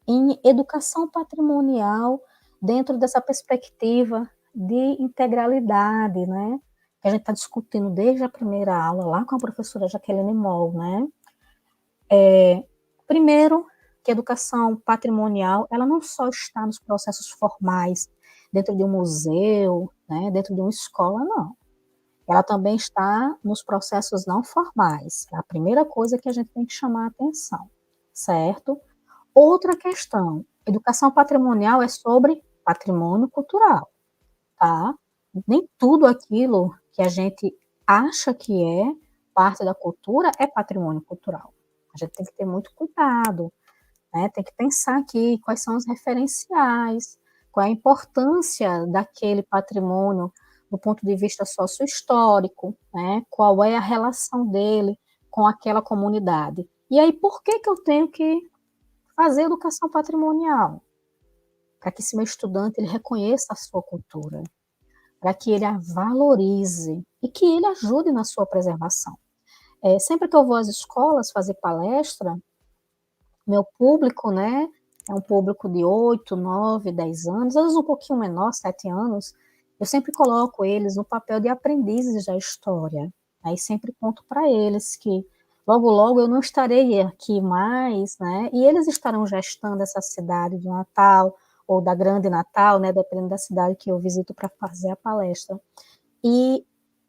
em educação patrimonial dentro dessa perspectiva de integralidade, né, que a gente está discutindo desde a primeira aula lá com a professora Jaqueline Moll, né, Primeiro, que a educação patrimonial, ela não só está nos processos formais, dentro de um museu, né, dentro de uma escola, não. Ela também está nos processos não formais. É a primeira coisa que a gente tem que chamar a atenção, certo? Outra questão, educação patrimonial é sobre patrimônio cultural, tá? Nem tudo aquilo que a gente acha que é parte da cultura é patrimônio cultural. A gente tem que ter muito cuidado, né? Tem que pensar aqui quais são os referenciais, qual é a importância daquele patrimônio do ponto de vista sociohistórico, né? Qual é a relação dele com aquela comunidade. E aí, por que eu tenho que fazer educação patrimonial? Para que esse meu estudante ele reconheça a sua cultura, para que ele a valorize e que ele ajude na sua preservação. Sempre que eu vou às escolas fazer palestra, meu público, né, é um público de 8, 9, 10 anos, às vezes um pouquinho menor, 7 anos, eu sempre coloco eles no papel de aprendizes da história. Aí sempre conto para eles que logo, logo eu não estarei aqui mais, né, e eles estarão gestando essa cidade de Natal, ou da Grande Natal, né, dependendo da cidade que eu visito para fazer a palestra. E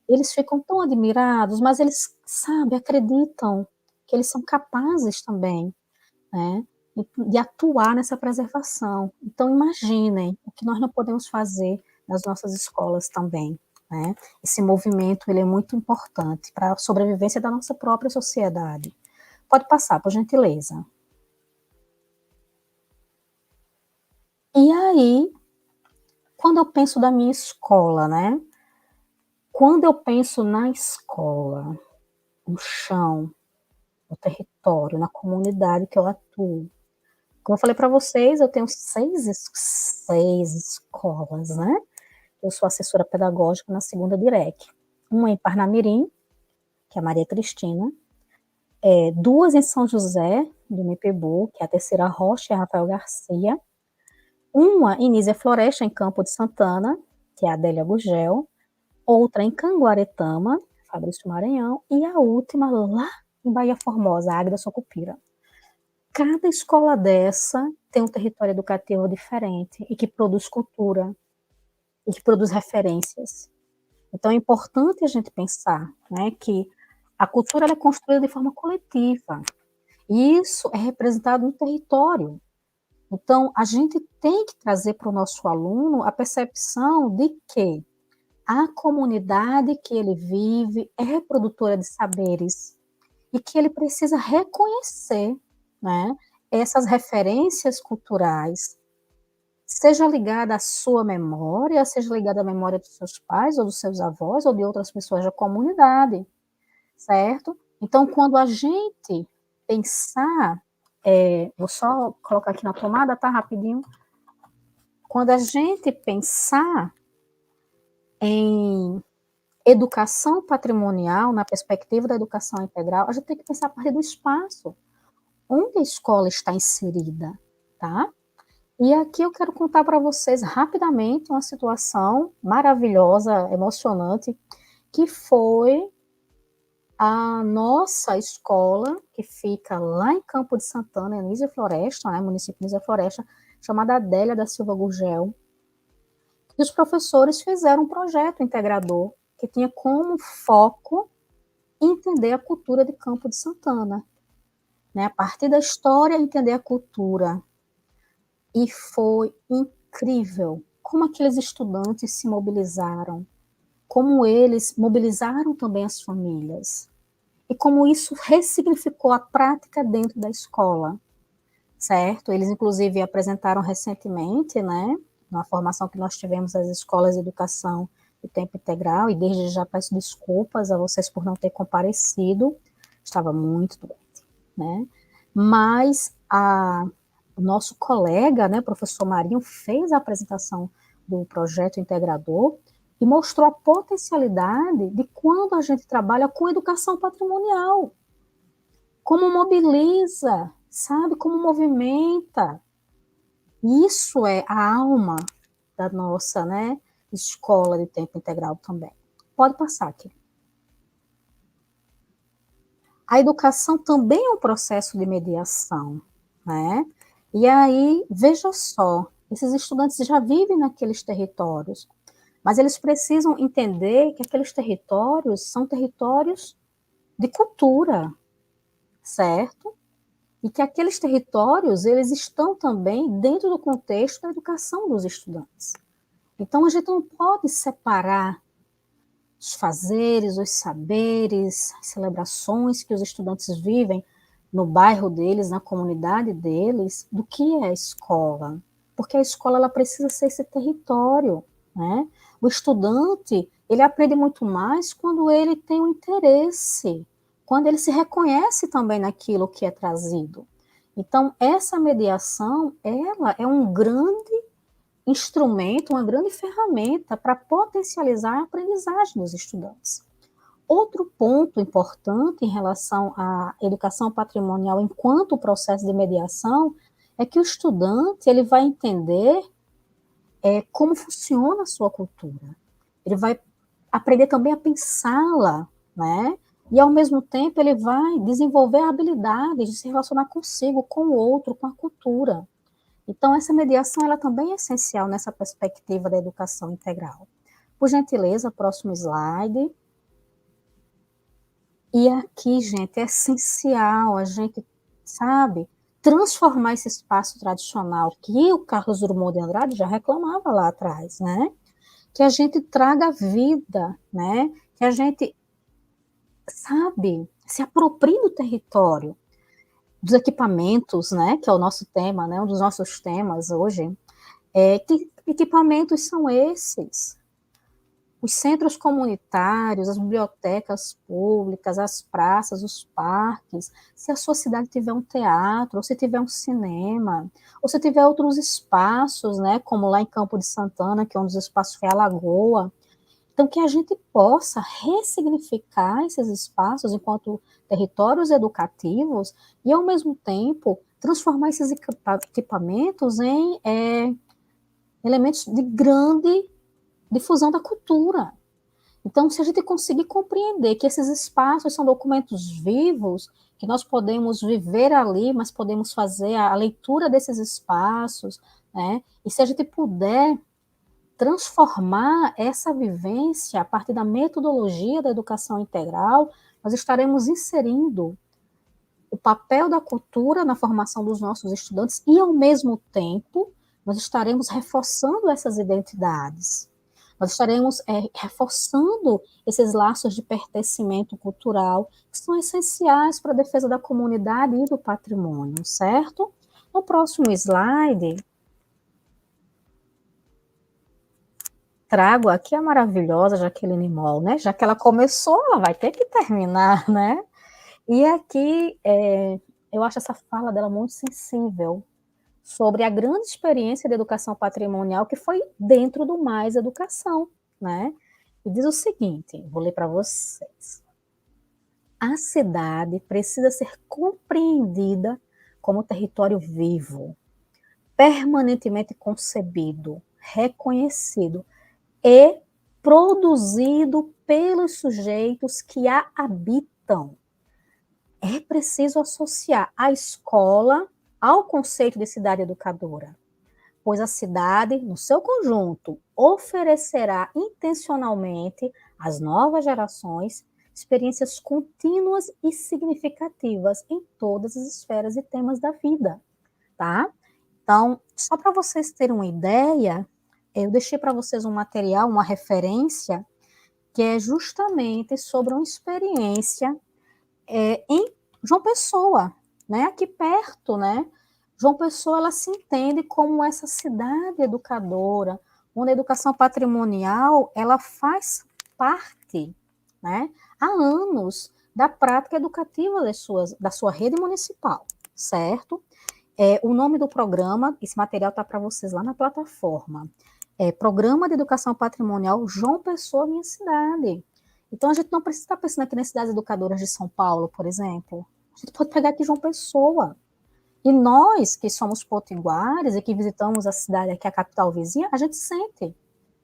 eles ficam tão admirados, mas eles, sabe, acreditam que eles são capazes também, né, de atuar nessa preservação. Então, imaginem o que nós não podemos fazer nas nossas escolas também, né? Esse movimento ele é muito importante para a sobrevivência da nossa própria sociedade. Pode passar, por gentileza. E aí, quando eu penso da minha escola, né? Quando eu penso na escola, no chão, no território, na comunidade que eu atuo, como eu falei para vocês, eu tenho seis escolas, né? Eu sou assessora pedagógica na segunda DIREC. Uma em Parnamirim, que é a Maria Cristina, duas em São José, do Mipibu, que é a Terceira Rocha e a Rafael Garcia, uma em Nísia Floresta, em Campo de Santana, que é a Adélia Gugel, outra em Canguaretama, Fabrício Maranhão, e a última lá em Bahia Formosa, Águeda Sucupira. Cada escola dessa tem um território educativo diferente e que produz cultura e que produz referências. Então é importante a gente pensar, né, que a cultura é construída de forma coletiva e isso é representado no território. Então a gente tem que trazer para o nosso aluno a percepção de que a comunidade que ele vive é reprodutora de saberes e que ele precisa reconhecer, né, essas referências culturais, seja ligada à sua memória, seja ligada à memória dos seus pais, ou dos seus avós, ou de outras pessoas da comunidade, certo? Então, quando a gente pensar, vou só colocar aqui na tomada, tá, rapidinho. Quando a gente pensar em educação patrimonial, na perspectiva da educação integral, a gente tem que pensar a partir do espaço onde a escola está inserida, tá? E aqui eu quero contar para vocês rapidamente uma situação maravilhosa, emocionante, que foi a nossa escola, que fica lá em Campo de Santana, em Nísia Floresta, né, município de Nísia Floresta, chamada Adélia da Silva Gurgel. E os professores fizeram um projeto integrador que tinha como foco entender a cultura de Campo de Santana, né? A partir da história, entender a cultura. E foi incrível como aqueles estudantes se mobilizaram, como eles mobilizaram também as famílias, e como isso ressignificou a prática dentro da escola, certo? Eles, inclusive, apresentaram recentemente, né, na formação que nós tivemos as escolas de educação de tempo integral, e desde já peço desculpas a vocês por não ter comparecido, estava muito doente, né? Mas o nosso colega, né, professor Marinho, fez a apresentação do projeto integrador e mostrou a potencialidade de quando a gente trabalha com educação patrimonial, como mobiliza, sabe, como movimenta. Isso é a alma da nossa, né, escola de tempo integral também. Pode passar aqui. a educação também é um processo de mediação, né? E aí, veja só, esses estudantes já vivem naqueles territórios, mas eles precisam entender que aqueles territórios são territórios de cultura, certo? E que aqueles territórios, eles estão também dentro do contexto da educação dos estudantes. Então, a gente não pode separar os fazeres, os saberes, as celebrações que os estudantes vivem no bairro deles, na comunidade deles, do que é a escola. Porque a escola ela precisa ser esse território, né? O estudante, ele aprende muito mais quando ele tem um interesse, quando ele se reconhece também naquilo que é trazido. Então, essa mediação, ela é um grande instrumento, uma grande ferramenta para potencializar a aprendizagem dos estudantes. Outro ponto importante em relação à educação patrimonial enquanto processo de mediação é que o estudante ele vai entender como funciona a sua cultura. Ele vai aprender também a pensá-la, né? E, ao mesmo tempo, ele vai desenvolver a habilidade de se relacionar consigo, com o outro, com a cultura. Então, essa mediação ela também é essencial nessa perspectiva da educação integral. Por gentileza, próximo slide. E aqui, gente, é essencial a gente, sabe, transformar esse espaço tradicional que o Carlos Drummond de Andrade já reclamava lá atrás, né? Que a gente traga vida, né? Que a gente, sabe, se aproprie do território, dos equipamentos, né? Que é o nosso tema, né? Um dos nossos temas hoje. Que equipamentos são esses? Os centros comunitários, as bibliotecas públicas, as praças, os parques, se a sua cidade tiver um teatro, ou se tiver um cinema, ou se tiver outros espaços, né, como lá em Campo de Santana, que é um dos espaços foi a Lagoa, então que a gente possa ressignificar esses espaços enquanto territórios educativos e, ao mesmo tempo, transformar esses equipamentos em elementos de grande difusão da cultura. Então, se a gente conseguir compreender que esses espaços são documentos vivos, que nós podemos viver ali, mas podemos fazer a leitura desses espaços, né? E se a gente puder transformar essa vivência a partir da metodologia da educação integral, nós estaremos inserindo o papel da cultura na formação dos nossos estudantes e, ao mesmo tempo, nós estaremos reforçando essas identidades. Nós estaremos reforçando esses laços de pertencimento cultural que são essenciais para a defesa da comunidade e do patrimônio, certo? No próximo slide, trago aqui a maravilhosa Jaqueline Moll, né? Já que ela começou, ela vai ter que terminar, né? E aqui, eu acho essa fala dela muito sensível sobre a grande experiência de educação patrimonial que foi dentro do Mais Educação, né? E diz o seguinte, vou ler para vocês. A cidade precisa ser compreendida como território vivo, permanentemente concebido, reconhecido e produzido pelos sujeitos que a habitam. É preciso associar a escola ao conceito de cidade educadora, pois a cidade, no seu conjunto, oferecerá intencionalmente às novas gerações experiências contínuas e significativas em todas as esferas e temas da vida, tá? Então, só para vocês terem uma ideia, eu deixei para vocês um material, uma referência, que é justamente sobre uma experiência em João Pessoa, né? Aqui perto, né? João Pessoa, ela se entende como essa cidade educadora, onde a educação patrimonial, ela faz parte, né? Há anos da prática educativa da sua rede municipal, certo? O nome do programa, esse material está para vocês lá na plataforma, Programa de Educação Patrimonial João Pessoa, Minha Cidade. Então, a gente não precisa estar pensando aqui nas cidades educadoras de São Paulo, por exemplo. A gente pode pegar aqui João Pessoa. E nós, que somos potiguares e que visitamos a cidade aqui, a capital vizinha, a gente sente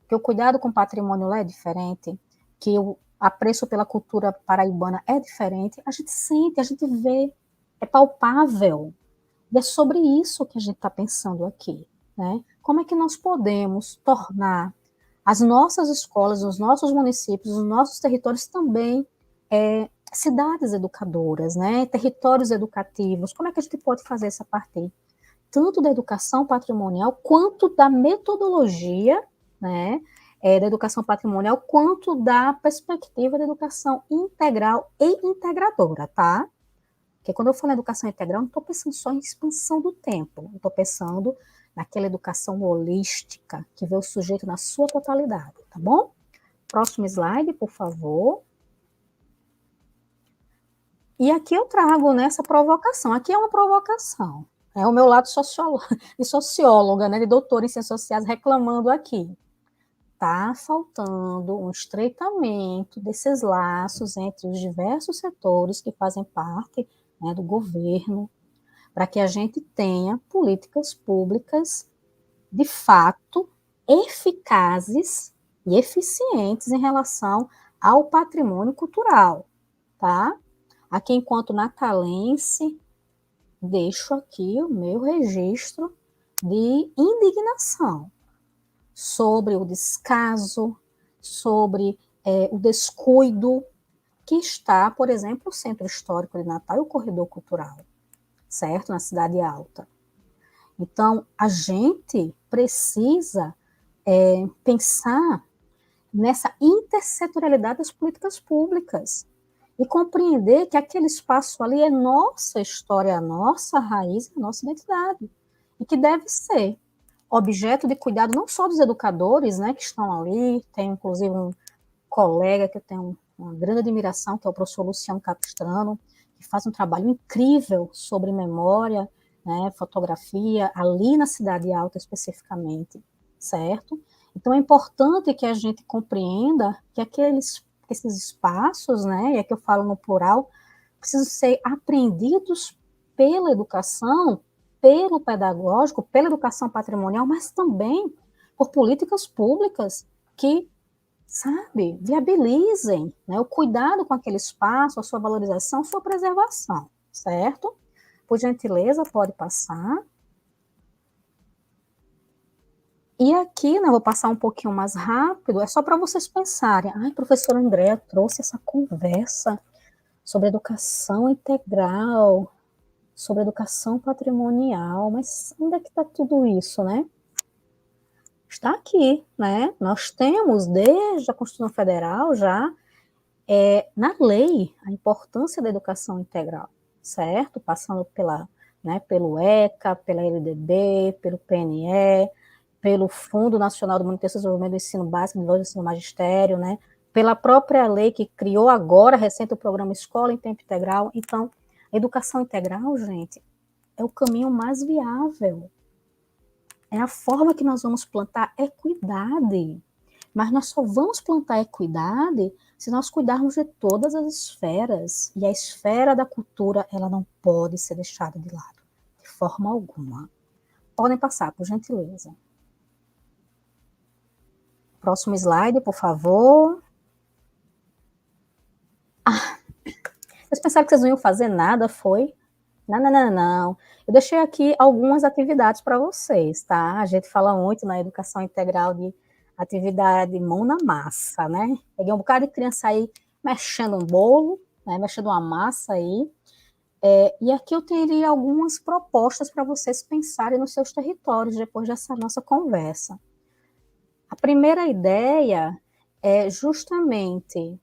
que o cuidado com o patrimônio lá é diferente, que apreço pela cultura paraibana é diferente, a gente sente, a gente vê, é palpável. E é sobre isso que a gente está pensando aqui, né? Como é que nós podemos tornar as nossas escolas, os nossos municípios, os nossos territórios também cidades educadoras, né? Territórios educativos? Como é que a gente pode fazer essa parte? Tanto da educação patrimonial, quanto da metodologia, né? Da educação patrimonial, quanto da perspectiva da educação integral e integradora, tá? Porque quando eu falo em educação integral, não estou pensando só em expansão do tempo, estou pensando naquela educação holística, que vê o sujeito na sua totalidade, tá bom? Próximo slide, por favor. E aqui eu trago nessa provocação, aqui é uma provocação, é o meu lado de socióloga, né, de doutora em ciências sociais, reclamando aqui. Está faltando um estreitamento desses laços entre os diversos setores que fazem parte, né, do governo, para que a gente tenha políticas públicas, de fato, eficazes e eficientes em relação ao patrimônio cultural, tá? Aqui, enquanto natalense, deixo aqui o meu registro de indignação sobre o descaso, sobre o descuido que está, por exemplo, o Centro Histórico de Natal e o Corredor Cultural, certo? Na Cidade Alta. Então, a gente precisa pensar nessa intersetorialidade das políticas públicas e compreender que aquele espaço ali é nossa história, a nossa raiz, a nossa identidade, e que deve ser objeto de cuidado não só dos educadores, né, que estão ali, tem inclusive um colega que eu tenho uma grande admiração, que é o professor Luciano Capistrano, que faz um trabalho incrível sobre memória, né, fotografia, ali na Cidade Alta especificamente, certo? Então é importante que a gente compreenda que esses espaços, né, e aqui eu falo no plural, precisam ser apreendidos pela educação, pelo pedagógico, pela educação patrimonial, mas também por políticas públicas que, sabe, viabilizem, né, o cuidado com aquele espaço, a sua valorização, a sua preservação, certo? Por gentileza, pode passar. E aqui, né, vou passar um pouquinho mais rápido, é só para vocês pensarem. Ai, professora Andréa trouxe essa conversa sobre educação integral, sobre educação patrimonial, mas onde é que está tudo isso, né? Está aqui, né? Nós temos, desde a Constituição Federal, já na lei, a importância da educação integral, certo? Passando pelo ECA, pela LDB, pelo PNE, pelo Fundo Nacional do Monitoramento e Desenvolvimento do Ensino Básico, do Ensino Magistério, né? Pela própria lei que criou agora, recente, o programa Escola em Tempo Integral. Então, a educação integral, gente, é o caminho mais viável. É a forma que nós vamos plantar equidade. Mas nós só vamos plantar equidade se nós cuidarmos de todas as esferas. E a esfera da cultura, ela não pode ser deixada de lado, de forma alguma. Podem passar, por gentileza. Próximo slide, por favor. Vocês pensaram que vocês não iam fazer nada, foi? Não, não, não, não. Eu deixei aqui algumas atividades para vocês, tá? A gente fala muito na educação integral de atividade mão na massa, né? Peguei um bocado de criança aí mexendo um bolo, né? Mexendo uma massa aí. E aqui eu teria algumas propostas para vocês pensarem nos seus territórios depois dessa nossa conversa. A primeira ideia é justamente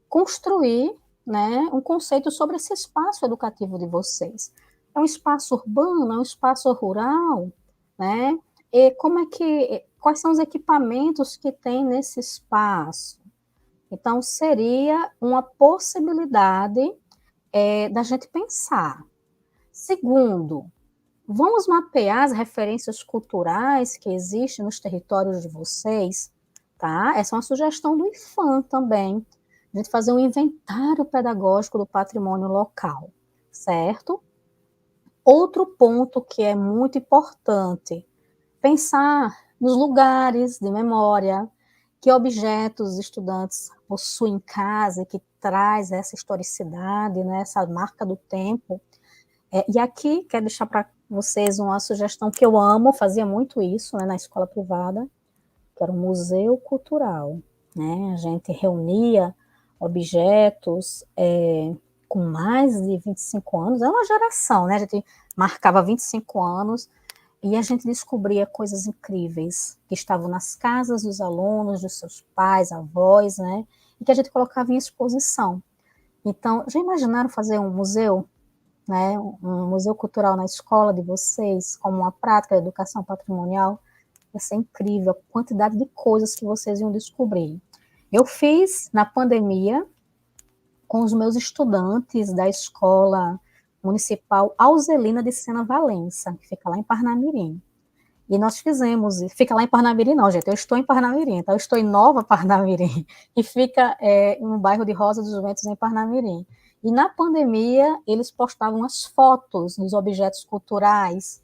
construir, né, um conceito sobre esse espaço educativo de vocês. É um espaço urbano, é um espaço rural, né? E quais são os equipamentos que tem nesse espaço? Então, seria uma possibilidade da gente pensar. Segundo, vamos mapear as referências culturais que existem nos territórios de vocês, tá? Essa é uma sugestão do IFAM também, a gente fazer um inventário pedagógico do patrimônio local, certo? Outro ponto que é muito importante, pensar nos lugares de memória que objetos os estudantes possui em casa e que traz essa historicidade, né, essa marca do tempo. E aqui, quero deixar para vocês uma sugestão que eu amo, fazia muito isso, né, na escola privada, que era um museu cultural, né? A gente reunia objetos com mais de 25 anos, é uma geração, né? A gente marcava 25 anos e a gente descobria coisas incríveis que estavam nas casas dos alunos, dos seus pais, avós, né? E que a gente colocava em exposição. Então, já imaginaram fazer um museu, né? Um museu cultural na escola de vocês, como uma prática de educação patrimonial? Ia ser incrível a quantidade de coisas que vocês iam descobrir. Eu fiz na pandemia com os meus estudantes da escola municipal Alzelina de Sena Valença, que fica lá em Parnamirim. E nós fizemos, fica lá em Parnamirim não, gente, eu estou em Parnamirim, então eu estou em Nova Parnamirim, que fica no bairro de Rosa dos Ventos, em Parnamirim. E na pandemia, eles postavam as fotos dos objetos culturais,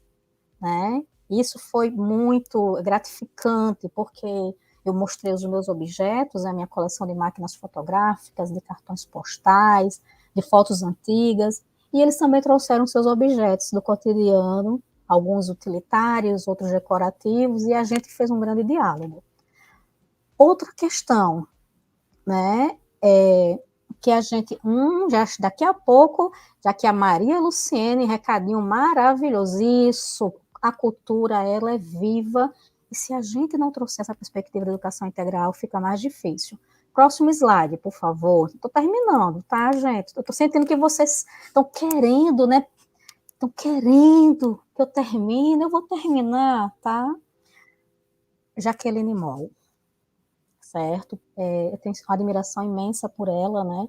né? Isso foi muito gratificante, porque eu mostrei os meus objetos, a minha coleção de máquinas fotográficas, de cartões postais, de fotos antigas, e eles também trouxeram seus objetos do cotidiano, alguns utilitários, outros decorativos, e a gente fez um grande diálogo. Outra questão, né, que a gente, já daqui a pouco, já que a Maria Luciene, recadinho maravilhoso, isso, a cultura, ela é viva, e se a gente não trouxer essa perspectiva de educação integral, fica mais difícil. Próximo slide, por favor. Estou terminando, tá, gente? Eu estou sentindo que vocês estão querendo, né? Estão querendo que eu termine, eu vou terminar, tá? Jaqueline Moll, certo? Eu tenho uma admiração imensa por ela, né?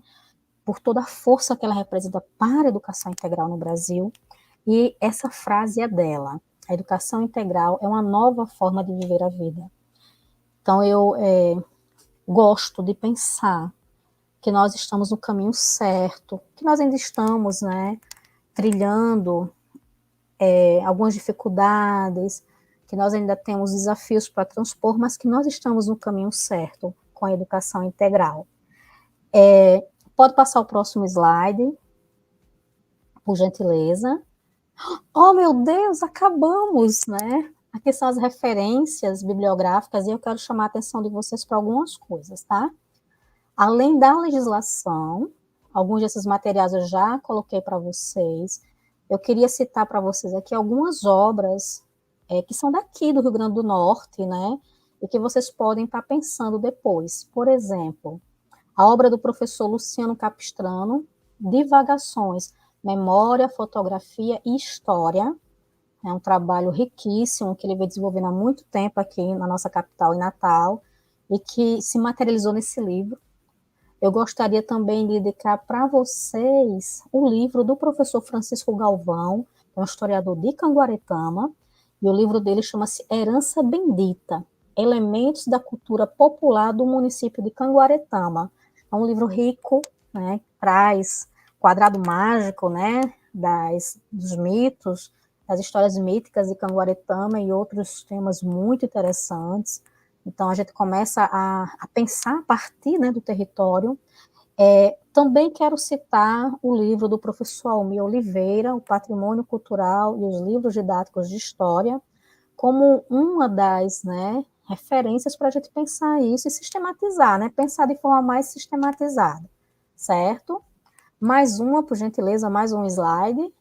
Por toda a força que ela representa para a educação integral no Brasil, e essa frase é dela: a educação integral é uma nova forma de viver a vida. Então, eu gosto de pensar que nós estamos no caminho certo, que nós ainda estamos, né, trilhando algumas dificuldades, que nós ainda temos desafios para transpor, mas que nós estamos no caminho certo com a educação integral. Pode passar o próximo slide, por gentileza. Oh, meu Deus, acabamos, né? Aqui são as referências bibliográficas e eu quero chamar a atenção de vocês para algumas coisas, tá? Além da legislação, alguns desses materiais eu já coloquei para vocês. Eu queria citar para vocês aqui algumas obras que são daqui do Rio Grande do Norte, né? E que vocês podem estar pensando depois. Por exemplo, a obra do professor Luciano Capistrano, Divagações, Memória, Fotografia e História. É um trabalho riquíssimo que ele vem desenvolvendo há muito tempo aqui na nossa capital, em Natal, e que se materializou nesse livro. Eu gostaria também de indicar para vocês o livro do professor Francisco Galvão, que é um historiador de Canguaretama, e o livro dele chama-se Herança Bendita, Elementos da Cultura Popular do Município de Canguaretama. É um livro rico, né, traz quadrado mágico, né, dos mitos, das histórias míticas de Canguaretama e outros temas muito interessantes. Então, a gente começa a pensar a partir, né, do território. Também quero citar o livro do professor Almir Oliveira, O Patrimônio Cultural e os Livros Didáticos de História, como uma das, né, referências para a gente pensar isso e sistematizar, né, pensar de forma mais sistematizada, certo? Mais uma, por gentileza, mais um slide.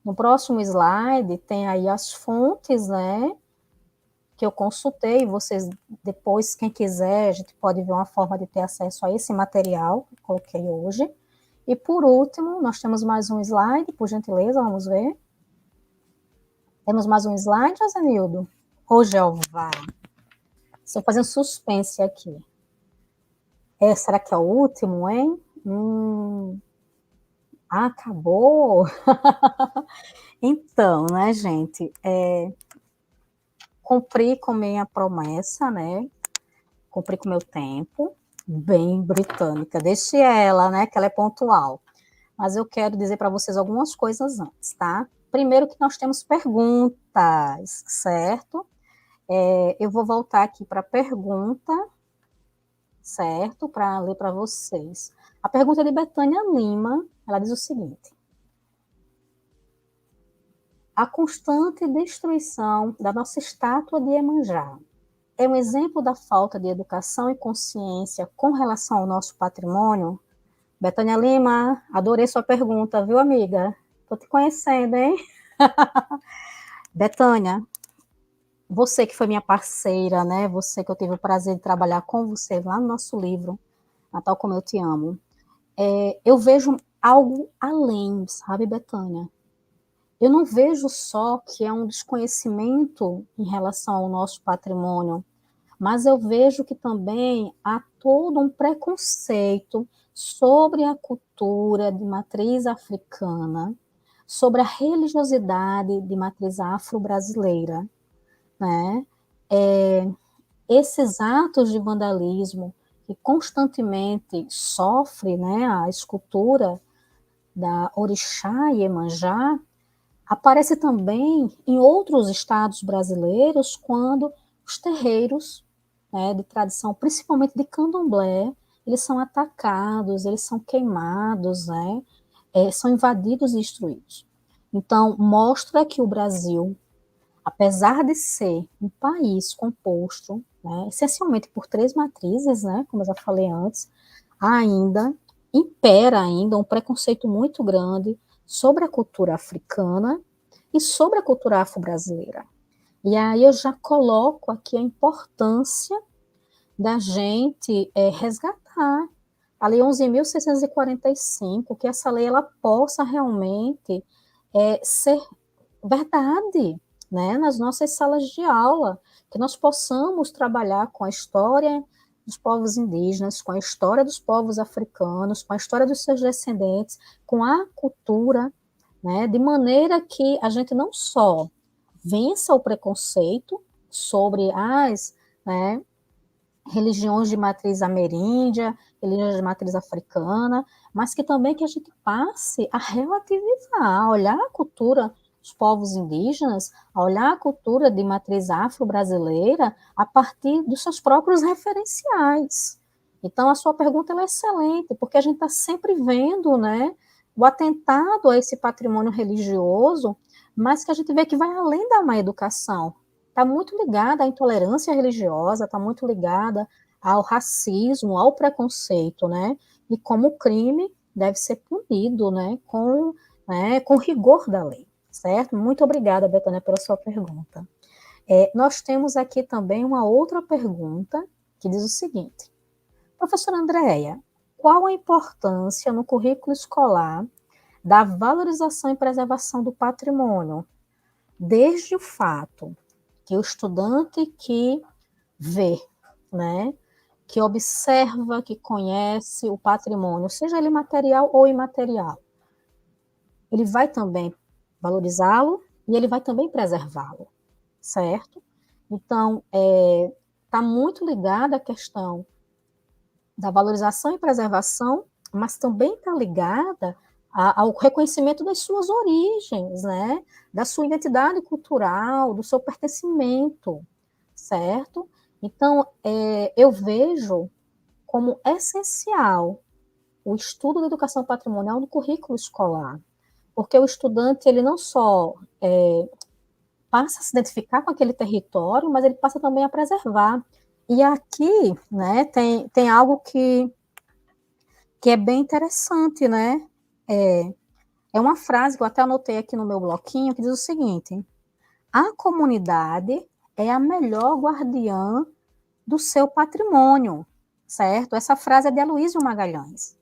No próximo slide tem aí as fontes, né, que eu consultei, vocês depois, quem quiser, a gente pode ver uma forma de ter acesso a esse material que eu coloquei hoje. E por último, nós temos mais um slide, por gentileza, vamos ver. Temos mais um slide, Josenildo? Ô, Jeová. Estou fazendo suspense aqui. Será que é o último, hein? Acabou? Então, né, gente, cumpri com minha promessa, né? Cumpri com meu tempo, bem britânica. Deixe ela, né, que ela é pontual. Mas eu quero dizer para vocês algumas coisas antes, tá? Primeiro que nós temos perguntas, certo? Eu vou voltar aqui para a pergunta, certo? Para ler para vocês. A pergunta é de Betânia Lima, ela diz o seguinte: a constante destruição da nossa estátua de Iemanjá é um exemplo da falta de educação e consciência com relação ao nosso patrimônio? Betânia Lima, adorei sua pergunta, viu, amiga? Tô te conhecendo, hein? Betânia, você que foi minha parceira, né? Você que eu tive o prazer de trabalhar com você lá no nosso livro, Natal Como Eu Te Amo. Eu vejo algo além, sabe, Betânia? Eu não vejo só que é um desconhecimento em relação ao nosso patrimônio, mas eu vejo que também há todo um preconceito sobre a cultura de matriz africana, sobre a religiosidade de matriz afro-brasileira, né? Esses atos de vandalismo que constantemente sofre, né, a escultura da Orixá e Iemanjá, aparece também em outros estados brasileiros quando os terreiros, né, de tradição, principalmente de candomblé, eles são atacados, eles são queimados, né, são invadidos e destruídos. Então, mostra que o Brasil, apesar de ser um país composto, né, essencialmente por três matrizes, né, como eu já falei antes, ainda impera ainda um preconceito muito grande sobre a cultura africana e sobre a cultura afro-brasileira. E aí eu já coloco aqui a importância da gente resgatar a Lei 11.645, que essa lei ela possa realmente ser verdade, né, nas nossas salas de aula, que nós possamos trabalhar com a história dos povos indígenas, com a história dos povos africanos, com a história dos seus descendentes, com a cultura, né, de maneira que a gente não só vença o preconceito sobre as, né, religiões de matriz ameríndia, religiões de matriz africana, mas que também que a gente passe a relativizar, a olhar a cultura dos povos indígenas, a olhar a cultura de matriz afro-brasileira a partir dos seus próprios referenciais. Então, a sua pergunta é excelente, porque a gente está sempre vendo, né, o atentado a esse patrimônio religioso, mas que a gente vê que vai além da má educação, está muito ligada à intolerância religiosa, está muito ligada ao racismo, ao preconceito, né? E como o crime deve ser punido, né, com rigor da lei, certo? Muito obrigada, Betânia, pela sua pergunta. Nós temos aqui também uma outra pergunta que diz o seguinte: professora Andréia, qual a importância no currículo escolar da valorização e preservação do patrimônio, desde o fato que o estudante que vê, né, que observa, que conhece o patrimônio, seja ele material ou imaterial, ele vai também valorizá-lo e ele vai também preservá-lo, certo? Então, está muito ligada a questão da valorização e preservação, mas também está ligada ao reconhecimento das suas origens, né? Da sua identidade cultural, do seu pertencimento, certo? Então, eu vejo como essencial o estudo da educação patrimonial no currículo escolar, porque o estudante, ele não só passa a se identificar com aquele território, mas ele passa também a preservar. E aqui, né, tem algo que é bem interessante, né? É uma frase que eu até anotei aqui no meu bloquinho, que diz o seguinte: a comunidade é a melhor guardiã do seu patrimônio, certo? Essa frase é de Aloysio Magalhães.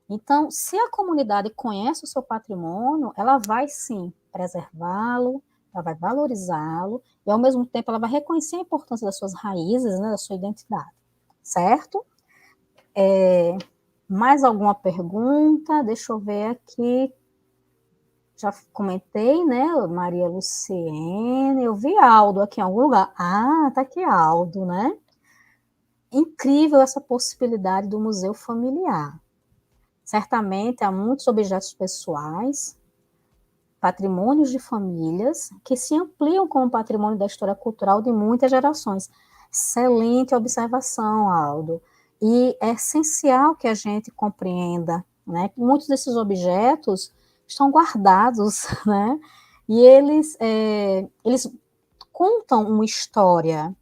Então, se a comunidade conhece o seu patrimônio, ela vai sim preservá-lo, ela vai valorizá-lo, e ao mesmo tempo ela vai reconhecer a importância das suas raízes, né, da sua identidade, certo? Mais alguma pergunta? Deixa eu ver aqui. Já comentei, né, Maria Luciene, eu vi Aldo aqui em algum lugar. Ah, tá aqui Aldo, né? Incrível essa possibilidade do museu familiar. Certamente há muitos objetos pessoais, patrimônios de famílias, que se ampliam como patrimônio da história cultural de muitas gerações. Excelente observação, Aldo. E é essencial que a gente compreenda, né, que muitos desses objetos estão guardados, né, e eles contam uma história,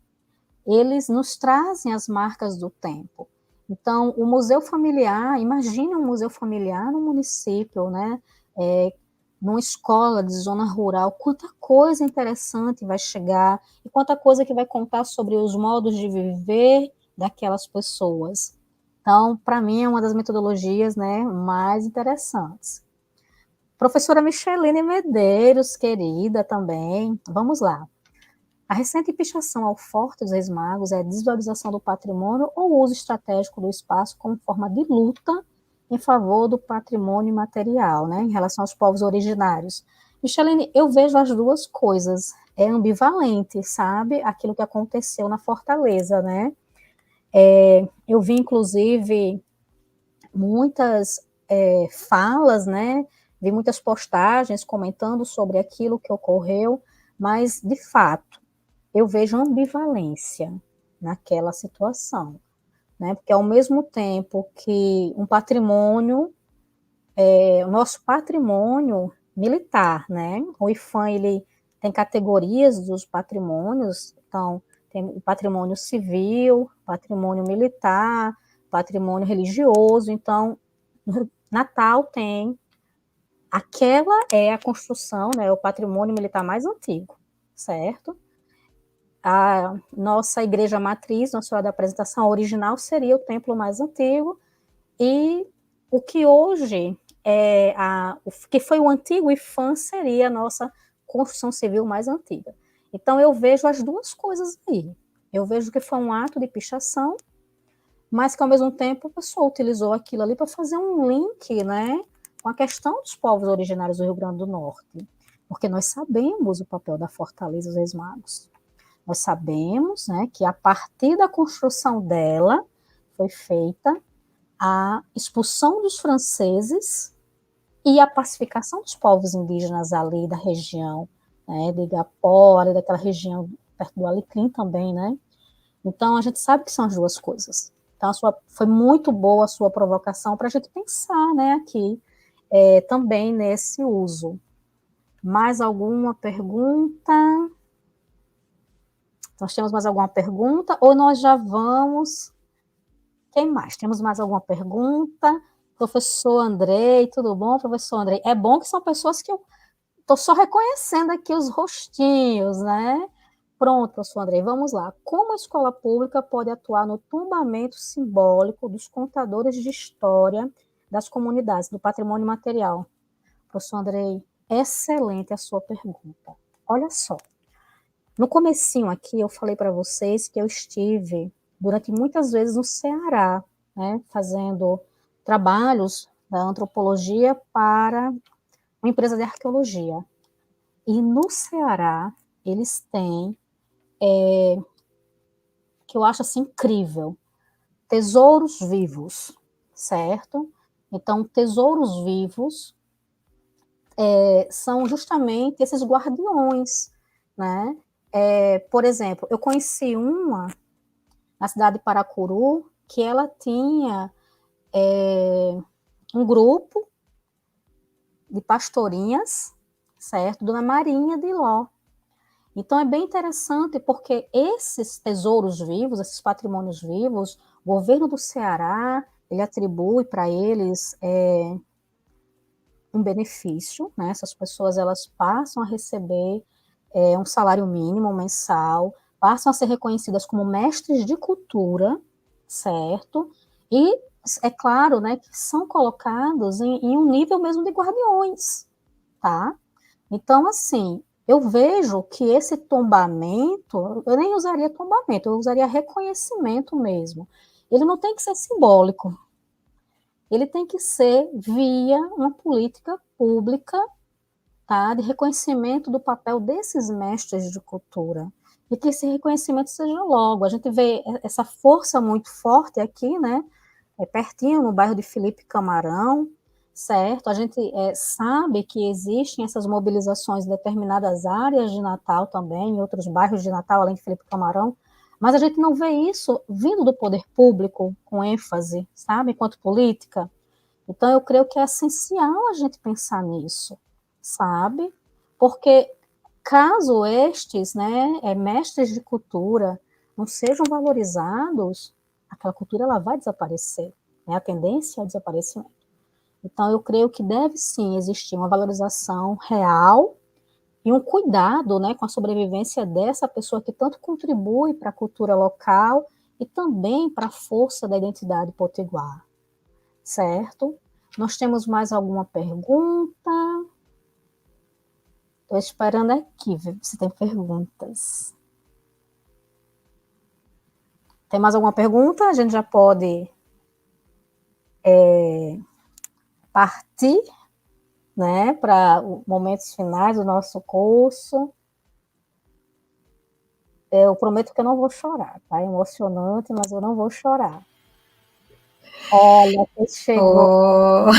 eles nos trazem as marcas do tempo. Então, o museu familiar, imagine um museu familiar no município, né, numa escola de zona rural, quanta coisa interessante vai chegar, e quanta coisa que vai contar sobre os modos de viver daquelas pessoas. Então, para mim, é uma das metodologias, né, mais interessantes. Professora Micheline Medeiros, querida também, vamos lá. A recente pichação ao Forte dos Reis Magos é a desvalorização do patrimônio ou o uso estratégico do espaço como forma de luta em favor do patrimônio material, né, em relação aos povos originários. Micheline, eu vejo as duas coisas, é ambivalente, sabe, aquilo que aconteceu na Fortaleza, né, eu vi, inclusive, muitas falas, né, vi muitas postagens comentando sobre aquilo que ocorreu, mas, de fato, eu vejo ambivalência naquela situação, né? Porque ao mesmo tempo que um patrimônio, o nosso patrimônio militar, né? O IPHAN, ele tem categorias dos patrimônios, então tem o patrimônio civil, patrimônio militar, patrimônio religioso, então Natal tem aquela é a construção, né? O patrimônio militar mais antigo, certo? A nossa igreja matriz, Nossa Senhora da Apresentação original, seria o templo mais antigo, e o que hoje o que foi o antigo IPHAN seria a nossa construção civil mais antiga. Então, eu vejo as duas coisas aí. Eu vejo que foi um ato de pichação, mas que, ao mesmo tempo, a pessoa utilizou aquilo ali para fazer um link, né, com a questão dos povos originários do Rio Grande do Norte, porque nós sabemos o papel da Fortaleza dos Reis Magos. Nós sabemos, né, que a partir da construção dela foi feita a expulsão dos franceses e a pacificação dos povos indígenas ali da região, né, de Igapó, ali daquela região perto do Alecrim também, né? Então, a gente sabe que são as duas coisas. Então, foi muito boa a sua provocação para a gente pensar, né, aqui, também nesse uso. Mais alguma pergunta? Nós temos mais alguma pergunta? Ou nós já vamos... Quem mais? Temos mais alguma pergunta? Professor Andrei, tudo bom, professor Andrei? É bom que são pessoas que eu estou só reconhecendo aqui os rostinhos, né? Pronto, professor Andrei, vamos lá. Como a escola pública pode atuar no tombamento simbólico dos contadores de história das comunidades, do patrimônio material? Professor Andrei, excelente a sua pergunta. Olha só, no comecinho aqui eu falei para vocês que eu estive durante muitas vezes no Ceará, né, fazendo trabalhos da antropologia para uma empresa de arqueologia. E no Ceará, eles têm, que eu acho assim incrível, tesouros vivos, certo? Então, tesouros vivos são justamente esses guardiões, né? Por exemplo, eu conheci uma na cidade de Paracuru, que ela tinha um grupo de pastorinhas, certo? Dona Marinha de Ló. Então, é bem interessante, porque esses tesouros vivos, esses patrimônios vivos, o governo do Ceará, ele atribui para eles um benefício, né? Essas pessoas, elas passam a receber um salário mínimo mensal, passam a ser reconhecidas como mestres de cultura, certo? E é claro, né, que são colocados em um nível mesmo de guardiões, tá? Então, assim, eu vejo que esse tombamento, eu nem usaria tombamento, eu usaria reconhecimento mesmo. Ele não tem que ser simbólico, ele tem que ser via uma política pública, tá, de reconhecimento do papel desses mestres de cultura, e que esse reconhecimento seja logo. A gente vê essa força muito forte aqui, né, pertinho, no bairro de Felipe Camarão, certo? A gente sabe que existem essas mobilizações em determinadas áreas de Natal também, em outros bairros de Natal, além de Felipe Camarão, Mas a gente não vê isso vindo do poder público com ênfase, sabe, enquanto política. Então, eu creio que é essencial a gente pensar nisso, sabe? Porque caso estes, né, mestres de cultura não sejam valorizados, aquela cultura ela vai desaparecer, né? A tendência é o desaparecimento. Então, eu creio que deve sim existir uma valorização real e um cuidado, né, com a sobrevivência dessa pessoa que tanto contribui para a cultura local e também para a força da identidade potiguar, certo? Nós temos mais alguma pergunta? Estou esperando aqui, ver se tem perguntas. Tem mais alguma pergunta? A gente já pode partir, né, para os momentos finais do nosso curso. Eu prometo que eu não vou chorar, tá? É emocionante, mas eu não vou chorar. Olha, você chegou. Oh.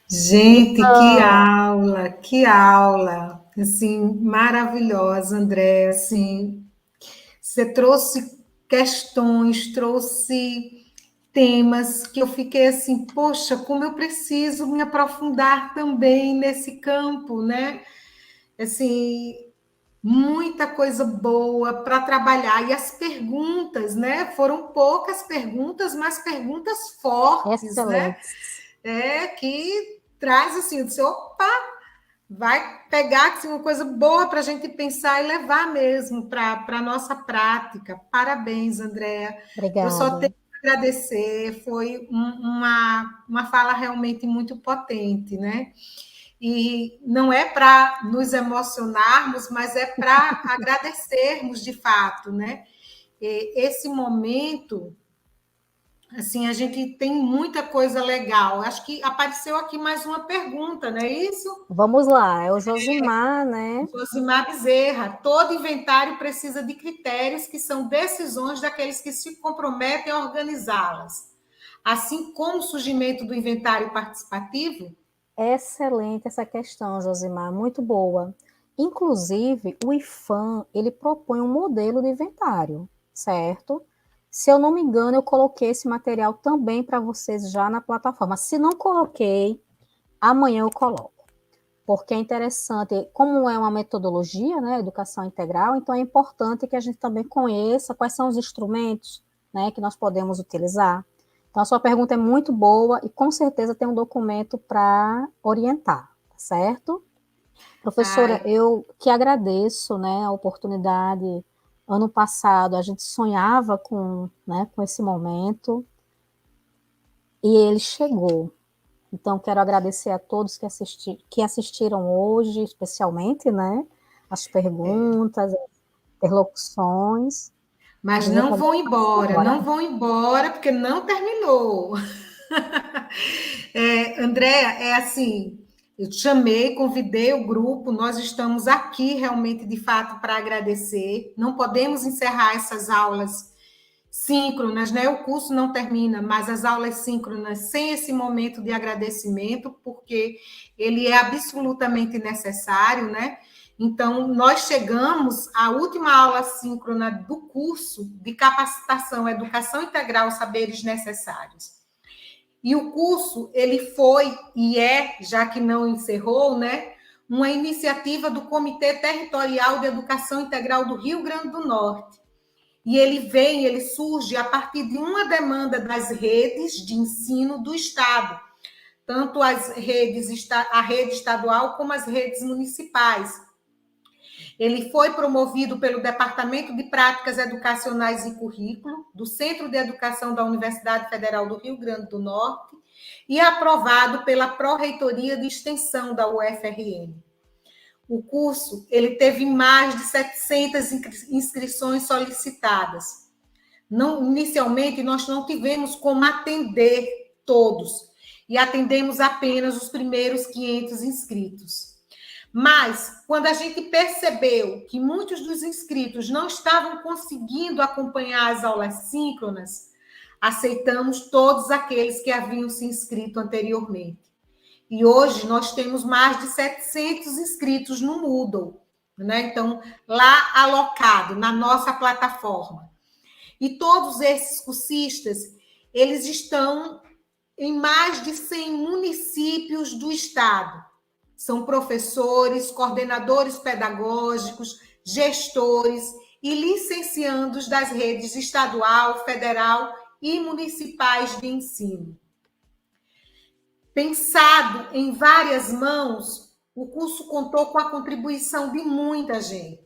Gente, que aula, assim, maravilhosa, André, assim, você trouxe questões, trouxe temas que eu fiquei assim, poxa, como eu preciso me aprofundar também nesse campo, né? Assim, muita coisa boa para trabalhar. E as perguntas, né? Foram poucas perguntas, mas perguntas fortes, né? Excelentes. Que traz assim, eu disse, opa, vai pegar assim, uma coisa boa para a gente pensar e levar mesmo para a nossa prática. Parabéns, Andréa. Eu só Obrigada. tenho que agradecer, foi uma fala realmente muito potente, né? E não é para nos emocionarmos, mas é para agradecermos de fato, né? Esse momento, assim, a gente tem muita coisa legal. Acho que apareceu aqui mais uma pergunta, não é isso? Vamos lá, é o Josimar, né? Josimar Bezerra, todo inventário precisa de critérios que são decisões daqueles que se comprometem a organizá-las. Assim como o surgimento do inventário participativo. Excelente essa questão, Josimar, muito boa. Inclusive, o IFAM, ele propõe um modelo de inventário, certo? Se eu não me engano, eu coloquei esse material também para vocês já na plataforma. Se não coloquei, amanhã eu coloco. Porque é interessante, como é uma metodologia, né, educação integral, então é importante que a gente também conheça quais são os instrumentos, né, que nós podemos utilizar. Então, a sua pergunta é muito boa e com certeza tem um documento para orientar, tá certo? Professora, Ai, eu que agradeço, né, a oportunidade. Ano passado a gente sonhava com, né, com esse momento e ele chegou. Então, quero agradecer a todos que assistiram hoje, especialmente, né, as perguntas, as interlocuções. mas E não vão podemos embora, embora. não vão embora, porque não terminou. Andréa, é assim, eu te chamei, convidei o grupo, nós estamos aqui realmente, de fato, para agradecer. Não podemos encerrar essas aulas síncronas, né? O curso não termina, mas as aulas síncronas sem esse momento de agradecimento, porque ele é absolutamente necessário, né? Então, nós chegamos à última aula síncrona do curso de capacitação, educação integral, saberes necessários. E o curso, ele foi e é, já que não encerrou, né, uma iniciativa do Comitê Territorial de Educação Integral do Rio Grande do Norte. E ele surge a partir de uma demanda das redes de ensino do Estado, tanto a rede estadual como as redes municipais. Ele foi promovido pelo Departamento de Práticas Educacionais e Currículo, do Centro de Educação da Universidade Federal do Rio Grande do Norte, e aprovado pela Pró-Reitoria de Extensão da UFRN. O curso ele teve mais de 700 inscrições solicitadas. Não, inicialmente, nós não tivemos como atender todos, e atendemos apenas os primeiros 500 inscritos. Mas, quando a gente percebeu que muitos dos inscritos não estavam conseguindo acompanhar as aulas síncronas, aceitamos todos aqueles que haviam se inscrito anteriormente. E hoje nós temos mais de 700 inscritos no Moodle, né? Então, lá alocado na nossa plataforma. E todos esses cursistas, eles estão em mais de 100 municípios do estado. São professores, coordenadores pedagógicos, gestores e licenciandos das redes estadual, federal e municipais de ensino. Pensado em várias mãos, o curso contou com a contribuição de muita gente.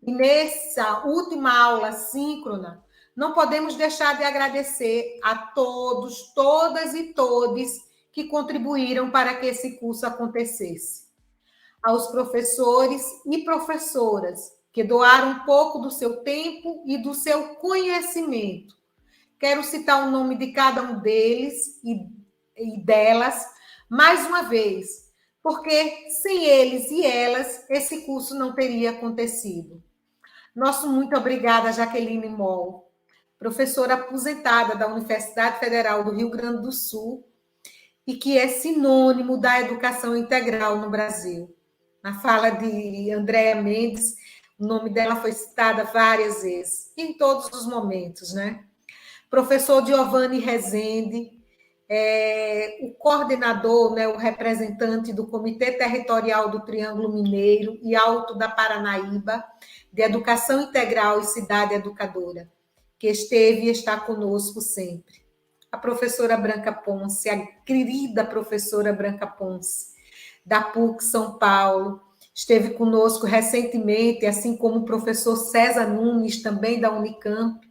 E nessa última aula síncrona, não podemos deixar de agradecer a todos, todas e todes que contribuíram para que esse curso acontecesse. Aos professores e professoras que doaram um pouco do seu tempo e do seu conhecimento. Quero citar o nome de cada um deles e delas mais uma vez, porque sem eles e elas, esse curso não teria acontecido. Nosso muito obrigada, Jaqueline Moll, professora aposentada da Universidade Federal do Rio Grande do Sul e que é sinônimo da educação integral no Brasil. Na fala de Andréa Mendes, o nome dela foi citado várias vezes, em todos os momentos, né? Professor Giovanni Rezende, o coordenador, né, o representante do Comitê Territorial do Triângulo Mineiro e Alto da Paranaíba, de Educação Integral e Cidade Educadora, que esteve e está conosco sempre. A professora Branca Ponce, a querida professora Branca Ponce, da PUC São Paulo, esteve conosco recentemente, assim como o professor César Nunes, também da Unicamp,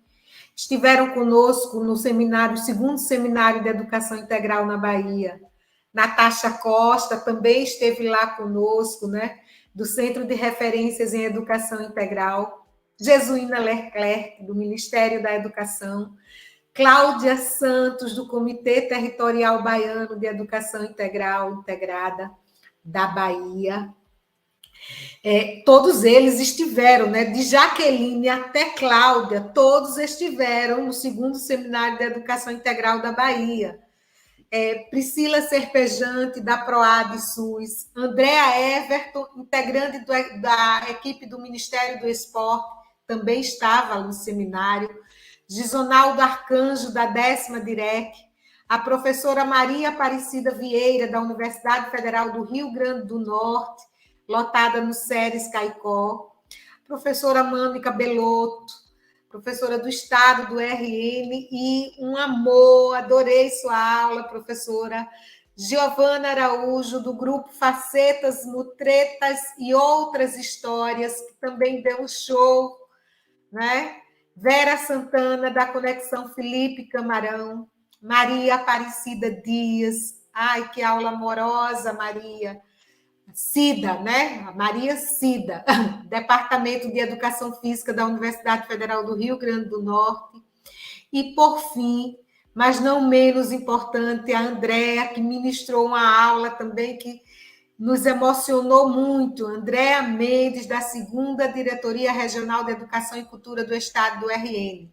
estiveram conosco no seminário, segundo seminário de Educação Integral na Bahia. Natasha Costa também esteve lá conosco, né? Do Centro de Referências em Educação Integral. Jesuína Leclerc, do Ministério da Educação. Cláudia Santos, do Comitê Territorial Baiano de Educação Integral Integrada da Bahia. Todos eles estiveram, né? De Jaqueline até Cláudia, todos estiveram no segundo seminário de Educação Integral da Bahia. Priscila Serpejante, da PROAD SUS, Andréa Everton, integrante da equipe do Ministério do Esporte, também estava no seminário, Gisonaldo Arcanjo, da 10ª DIREC, a professora Maria Aparecida Vieira, da Universidade Federal do Rio Grande do Norte, lotada no SERES Caicó, professora Mônica Belotto, professora do Estado, do RN, e um amor, adorei sua aula, professora Giovana Araújo, do grupo Facetas, Mutretas e Outras Histórias, que também deu um show, né? Vera Santana, da Conexão Felipe Camarão, Maria Aparecida Dias, ai, que aula amorosa, Maria, Cida, né? Maria Cida, Departamento de Educação Física da Universidade Federal do Rio Grande do Norte. E, por fim, mas não menos importante, a Andréa, que ministrou uma aula também que nos emocionou muito. Andréa Mendes, da 2ª Diretoria Regional de Educação e Cultura do Estado do RN.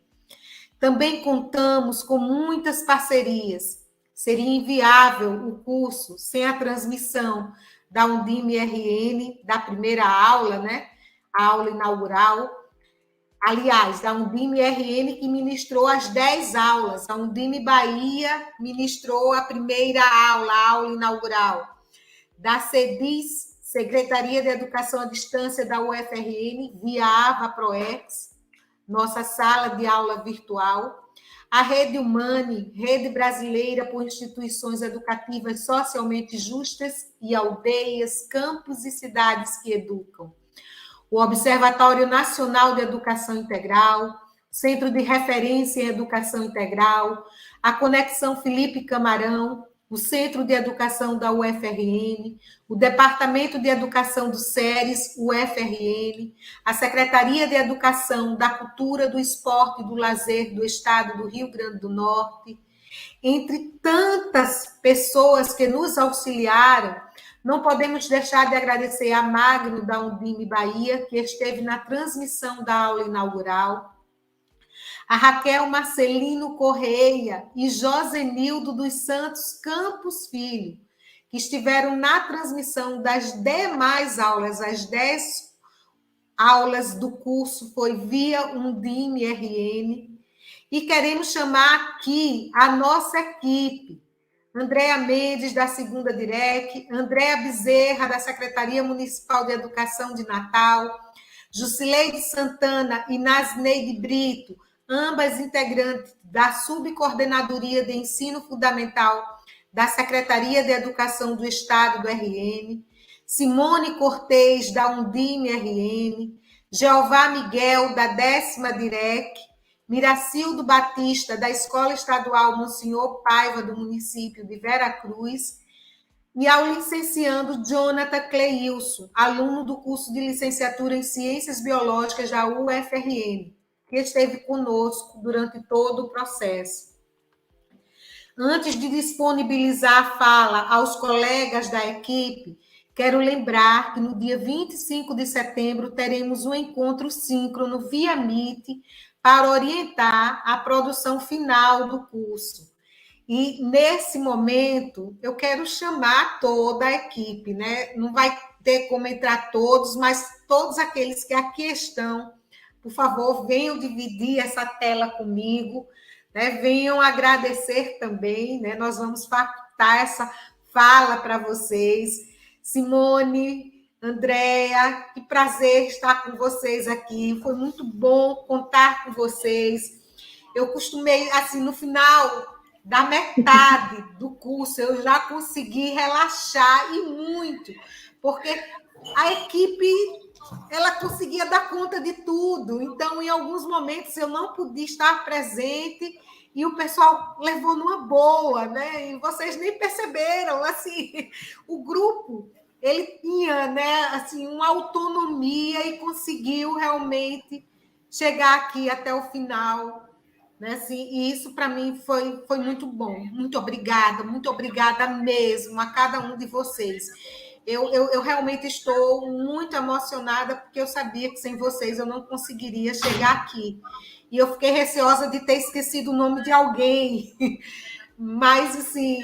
Também contamos com muitas parcerias. Seria inviável o curso sem a transmissão da Undime RN, da primeira aula, né? A aula inaugural. Aliás, da Undime RN, que ministrou as 10 aulas. A Undime Bahia ministrou a primeira aula, a aula inaugural. Da CEDIS, Secretaria de Educação à Distância da UFRN, via AVA-PROEX, nossa sala de aula virtual. A Rede Humane, Rede Brasileira por Instituições Educativas Socialmente Justas e Aldeias, Campos e Cidades que Educam. O Observatório Nacional de Educação Integral, Centro de Referência em Educação Integral, a Conexão Felipe Camarão, o Centro de Educação da UFRN, o Departamento de Educação do SERES, UFRN, a Secretaria de Educação, da Cultura, do Esporte e do Lazer do Estado do Rio Grande do Norte, entre tantas pessoas que nos auxiliaram, não podemos deixar de agradecer a Magno, da Undime Bahia, que esteve na transmissão da aula inaugural, a Raquel Marcelino Correia e Josenildo dos Santos Campos Filho, que estiveram na transmissão das demais aulas, as 10 aulas do curso foi via Undime RN. E queremos chamar aqui a nossa equipe, Andréa Mendes, da 2ª DIREC, Andréa Bezerra, da Secretaria Municipal de Educação de Natal, Jusileide Santana e Nasneide Brito, ambas integrantes da Subcoordenadoria de Ensino Fundamental da Secretaria de Educação do Estado do RN, Simone Cortez, da Undime RN, Jeová Miguel, da 10ª DIREC, Miracildo Batista, da Escola Estadual Monsenhor Paiva, do município de Vera Cruz, e ao licenciando Jonathan Cleilson, aluno do curso de licenciatura em Ciências Biológicas da UFRN, que esteve conosco durante todo o processo. Antes de disponibilizar a fala aos colegas da equipe, quero lembrar que no dia 25 de setembro teremos um encontro síncrono via Meet para orientar a produção final do curso. E, nesse momento, eu quero chamar toda a equipe, né? Não vai ter como entrar todos, mas todos aqueles que aqui estão, por favor, venham dividir essa tela comigo, né? Venham agradecer também, né? Nós vamos facultar essa fala para vocês. Simone, Andréa, que prazer estar com vocês aqui. Foi muito bom contar com vocês. Eu costumei, assim, no final da metade do curso, eu já consegui relaxar e muito, porque a equipe ela conseguia dar conta de tudo. Então, em alguns momentos, eu não podia estar presente e o pessoal levou numa boa, né? E vocês nem perceberam, assim, o grupo ele tinha, né, assim, uma autonomia e conseguiu realmente chegar aqui até o final, né? Assim, e isso para mim foi muito bom. Muito obrigada mesmo a cada um de vocês. Eu realmente estou muito emocionada, porque eu sabia que sem vocês eu não conseguiria chegar aqui. E eu fiquei receosa de ter esquecido o nome de alguém. Mas, assim,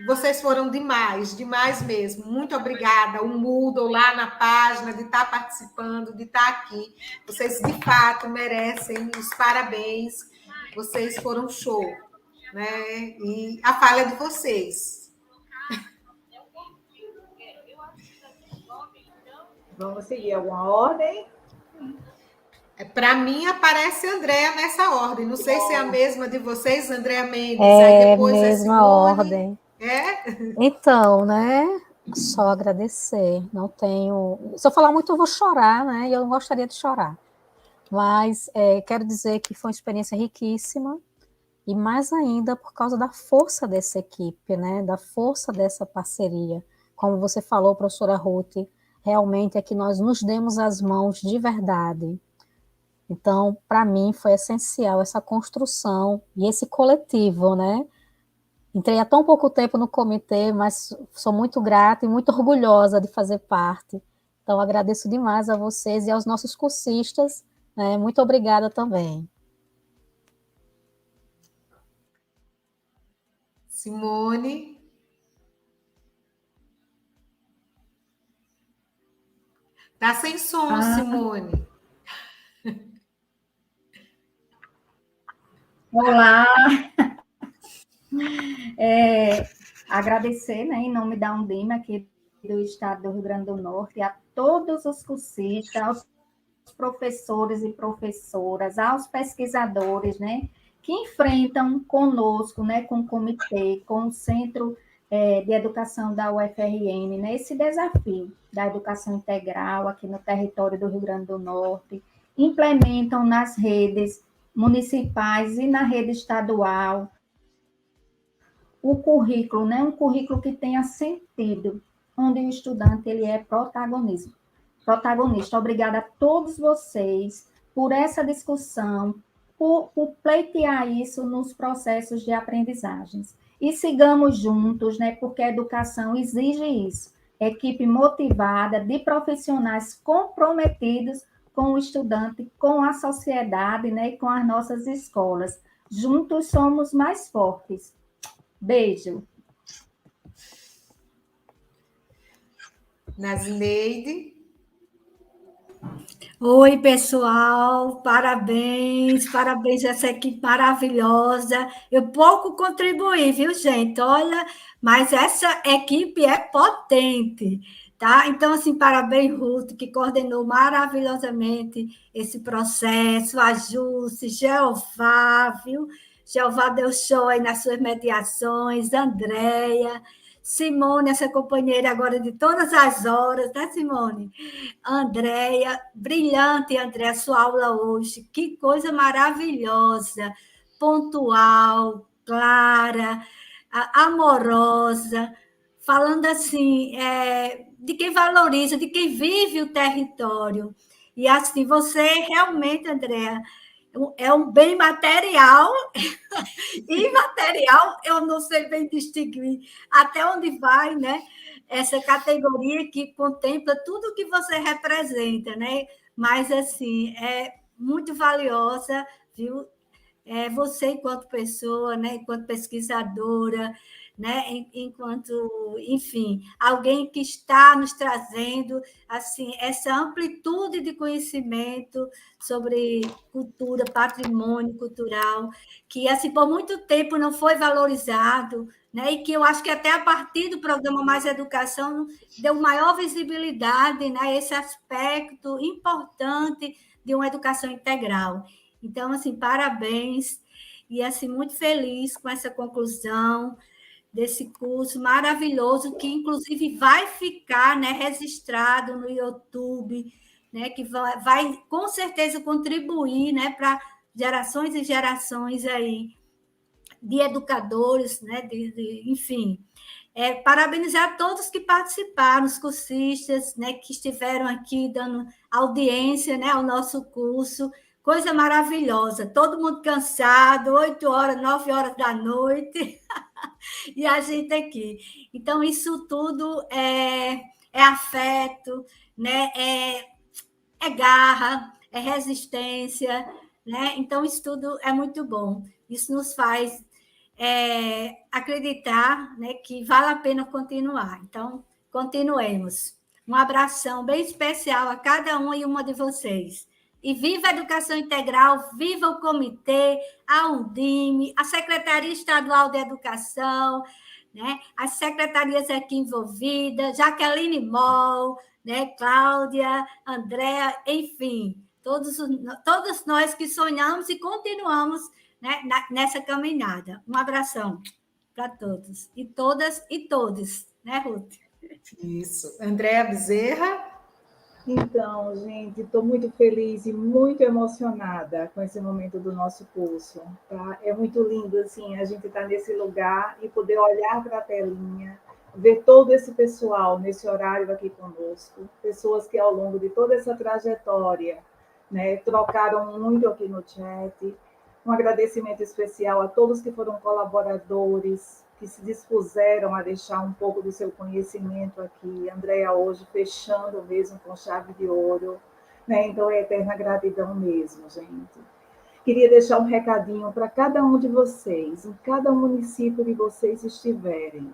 vocês foram demais mesmo. Muito obrigada. O Moodle lá na página, de estar participando, de estar aqui. Vocês, de fato, merecem os parabéns. Vocês foram show, né? E a fala é de vocês. Vamos seguir alguma ordem? Para mim, aparece Andréa nessa ordem. Não sei se é a mesma de vocês, Andréa Mendes. É, aí depois mesma é ordem. É? Então, né? Só agradecer. Não tenho. Se eu falar muito, eu vou chorar, né? E eu não gostaria de chorar. Mas quero dizer que foi uma experiência riquíssima. E mais ainda por causa da força dessa equipe, né? Da força dessa parceria. Como você falou, professora Ruth, realmente é que nós nos demos as mãos de verdade. Então, para mim, foi essencial essa construção e esse coletivo, né? Entrei há tão pouco tempo no comitê, mas sou muito grata e muito orgulhosa de fazer parte. Então, agradeço demais a vocês e aos nossos cursistas, né? Muito obrigada também. Simone. Tá sem som, Simone. Olá! Agradecer, né, em nome da Undime, aqui do Estado do Rio Grande do Norte, a todos os cursistas, aos professores e professoras, aos pesquisadores, né, que enfrentam conosco, né, com o comitê, com o Centro de Educação da UFRN, né, esse desafio da educação integral aqui no território do Rio Grande do Norte, implementam nas redes municipais e na rede estadual o currículo, né, um currículo que tenha sentido, onde o estudante ele é protagonista. Obrigada a todos vocês por essa discussão, por pleitear isso nos processos de aprendizagens. E sigamos juntos, né, porque a educação exige isso. Equipe motivada, de profissionais comprometidos com o estudante, com a sociedade, né, e com as nossas escolas. Juntos somos mais fortes. Beijo. Nasneide. Oi, pessoal, parabéns a essa equipe maravilhosa. Eu pouco contribuí, viu, gente? Olha, mas essa equipe é potente, tá? Então, assim, parabéns, Ruth, que coordenou maravilhosamente esse processo, a Jússi, Jeová, viu? Jeová deu show aí nas suas mediações, Andréia, Simone, essa companheira agora de todas as horas, né, Simone? Andréia, brilhante, Andréia, sua aula hoje. Que coisa maravilhosa, pontual, clara, amorosa, falando assim, de quem valoriza, de quem vive o território. E assim, você realmente, Andréia, é um bem material e material, eu não sei bem distinguir até onde vai, né? Essa categoria que contempla tudo que você representa, né? Mas, assim, é muito valiosa, viu? Você enquanto pessoa, né, enquanto pesquisadora, né, enquanto, enfim, alguém que está nos trazendo assim essa amplitude de conhecimento sobre cultura, patrimônio cultural, que assim por muito tempo não foi valorizado, né, e que eu acho que até a partir do programa Mais Educação deu maior visibilidade, né, a esse aspecto importante de uma educação integral. Então, assim, parabéns. E, assim, muito feliz com essa conclusão desse curso maravilhoso, que, inclusive, vai ficar, né, registrado no YouTube, né, que vai com certeza contribuir, né, para gerações e gerações aí de educadores, né, enfim. Parabenizar todos que participaram, os cursistas, né, que estiveram aqui dando audiência, né, ao nosso curso. Coisa maravilhosa, todo mundo cansado, 8 horas, 9 horas da noite, e a gente aqui. Então, isso tudo é afeto, né? É garra, é resistência, né? Então, isso tudo é muito bom. Isso nos faz acreditar, né, que vale a pena continuar. Então, continuemos. Um abração bem especial a cada um e uma de vocês. E viva a Educação Integral, viva o Comitê, a Undime, a Secretaria Estadual de Educação, né, as secretarias aqui envolvidas, Jaqueline Moll, né, Cláudia, Andréa, enfim, todos nós que sonhamos e continuamos, né, nessa caminhada. Um abração para todos e todas e todos, né, Ruth? Isso. Andréa Bezerra. Então, gente, estou muito feliz e muito emocionada com esse momento do nosso curso. Tá? É muito lindo assim, a gente estar nesse lugar e poder olhar para a telinha, ver todo esse pessoal nesse horário aqui conosco, pessoas que ao longo de toda essa trajetória, né, trocaram muito aqui no chat. Um agradecimento especial a todos que foram colaboradores, que se dispuseram a deixar um pouco do seu conhecimento aqui. Andréa hoje fechando mesmo com chave de ouro, né? Então é eterna gratidão mesmo, gente. Queria deixar um recadinho para cada um de vocês, em cada município que vocês estiverem.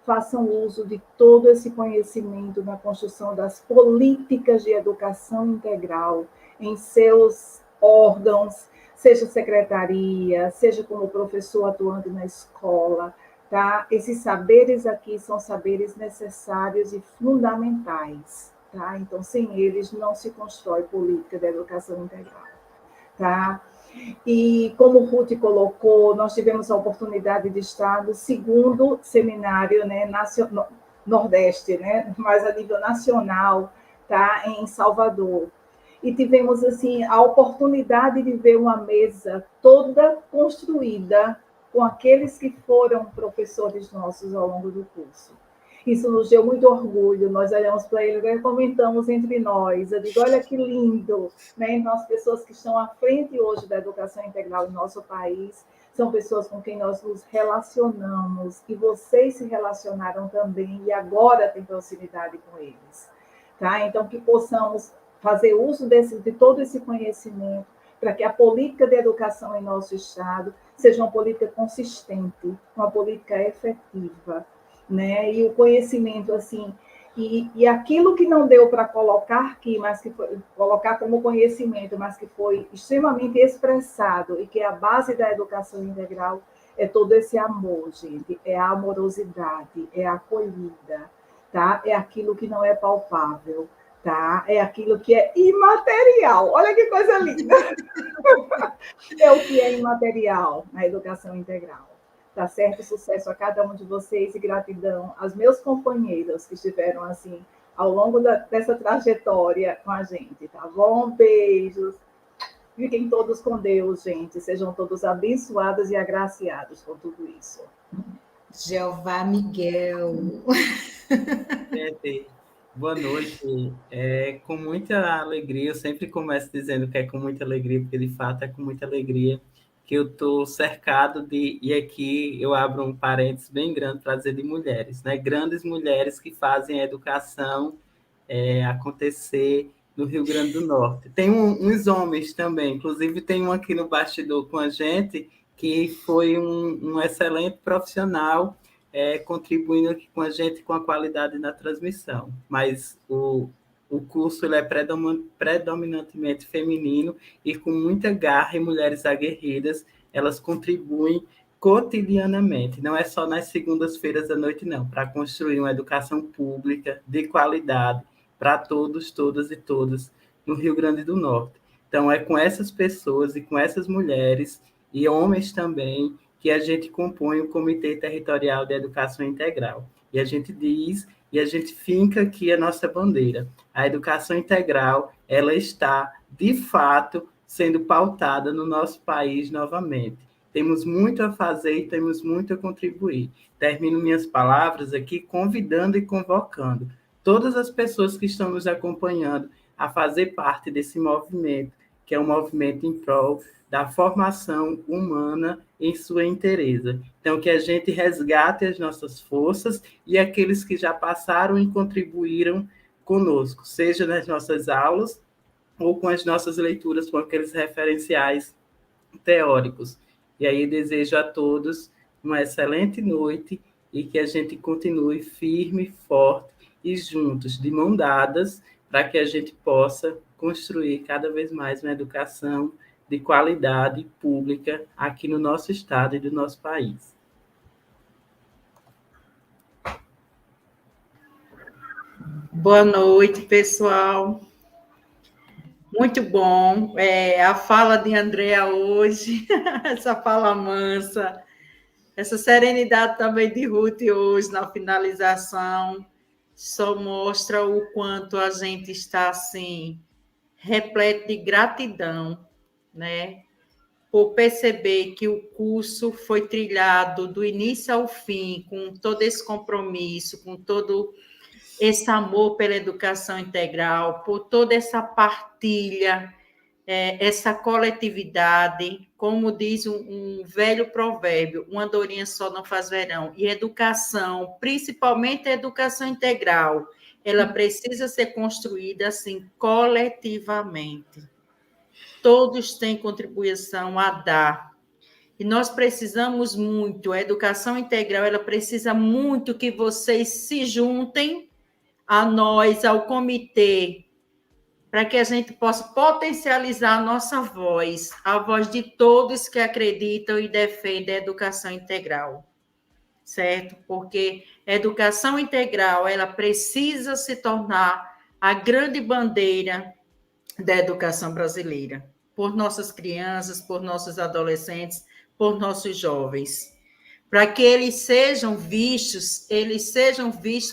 Façam uso de todo esse conhecimento na construção das políticas de educação integral em seus órgãos, seja secretaria, seja como professor atuante na escola, tá? Esses saberes aqui são saberes necessários e fundamentais, tá? Então, sem eles não se constrói política de educação integral, tá? E como o Ruth colocou, nós tivemos a oportunidade de estar no segundo seminário, né, Nordeste, né, mas a nível nacional, tá, em Salvador. E tivemos assim a oportunidade de ver uma mesa toda construída com aqueles que foram professores nossos ao longo do curso. Isso nos deu muito orgulho, nós olhamos para ele e comentamos entre nós, eu digo, olha que lindo, né? Então, as pessoas que estão à frente hoje da educação integral em nosso país são pessoas com quem nós nos relacionamos, e vocês se relacionaram também, e agora têm proximidade com eles. Tá? Então, que possamos fazer uso de todo esse conhecimento para que a política de educação em nosso Estado seja uma política consistente, uma política efetiva, né? E o conhecimento, assim, E aquilo que não deu para colocar aqui, mas que foi colocar como conhecimento, mas que foi extremamente expressado e que é a base da educação integral, é todo esse amor, gente, é a amorosidade, é a acolhida, tá? É aquilo que não é palpável, tá? É aquilo que é imaterial. Olha que coisa linda! É o que é imaterial na educação integral. Tá certo? Sucesso a cada um de vocês e gratidão aos meus companheiros que estiveram assim ao longo dessa trajetória com a gente, tá bom? Beijos. Fiquem todos com Deus, gente. Sejam todos abençoados e agraciados com tudo isso. Jeová Miguel. Boa noite. Com muita alegria, eu sempre começo dizendo que é com muita alegria, porque de fato é com muita alegria que eu estou cercado de, e aqui eu abro um parênteses bem grande para dizer de mulheres, né? Grandes mulheres que fazem a educação acontecer no Rio Grande do Norte. Tem uns homens também, inclusive tem um aqui no bastidor com a gente, que foi um excelente profissional, contribuindo aqui com a gente com a qualidade na transmissão. Mas o curso ele é predominantemente feminino e com muita garra, e mulheres aguerridas, elas contribuem cotidianamente, não é só nas segundas-feiras à noite, não, para construir uma educação pública de qualidade para todos, todas e todas no Rio Grande do Norte. Então, é com essas pessoas e com essas mulheres, e homens também, que a gente compõe o Comitê Territorial de Educação Integral. E a gente diz, e a gente finca aqui a nossa bandeira. A educação integral, ela está, de fato, sendo pautada no nosso país novamente. Temos muito a fazer e temos muito a contribuir. Termino minhas palavras aqui convidando e convocando todas as pessoas que estão nos acompanhando a fazer parte desse movimento, que é um movimento em prol da formação humana em sua inteireza. Então, que a gente resgate as nossas forças e aqueles que já passaram e contribuíram conosco, seja nas nossas aulas ou com as nossas leituras, com aqueles referenciais teóricos. E aí desejo a todos uma excelente noite e que a gente continue firme, forte e juntos, de mão dadas, para que a gente possa construir cada vez mais uma educação de qualidade pública aqui no nosso estado e do nosso país. Boa noite, pessoal. Muito bom. A fala de Andréa hoje, essa fala mansa, essa serenidade também de Ruth hoje na finalização, só mostra o quanto a gente está assim, repleto de gratidão, né? Por perceber que o curso foi trilhado do início ao fim, com todo esse compromisso, com todo esse amor pela educação integral, por toda essa partilha, essa coletividade, como diz um velho provérbio, uma andorinha só não faz verão. E educação, principalmente a educação integral, ela precisa ser construída assim, coletivamente. Todos têm contribuição a dar. E nós precisamos muito, a educação integral, ela precisa muito que vocês se juntem a nós, ao comitê, para que a gente possa potencializar a nossa voz, a voz de todos que acreditam e defendem a educação integral, certo? Porque a educação integral, ela precisa se tornar a grande bandeira da educação brasileira, por nossas crianças, por nossos adolescentes, por nossos jovens, para que eles sejam vistos,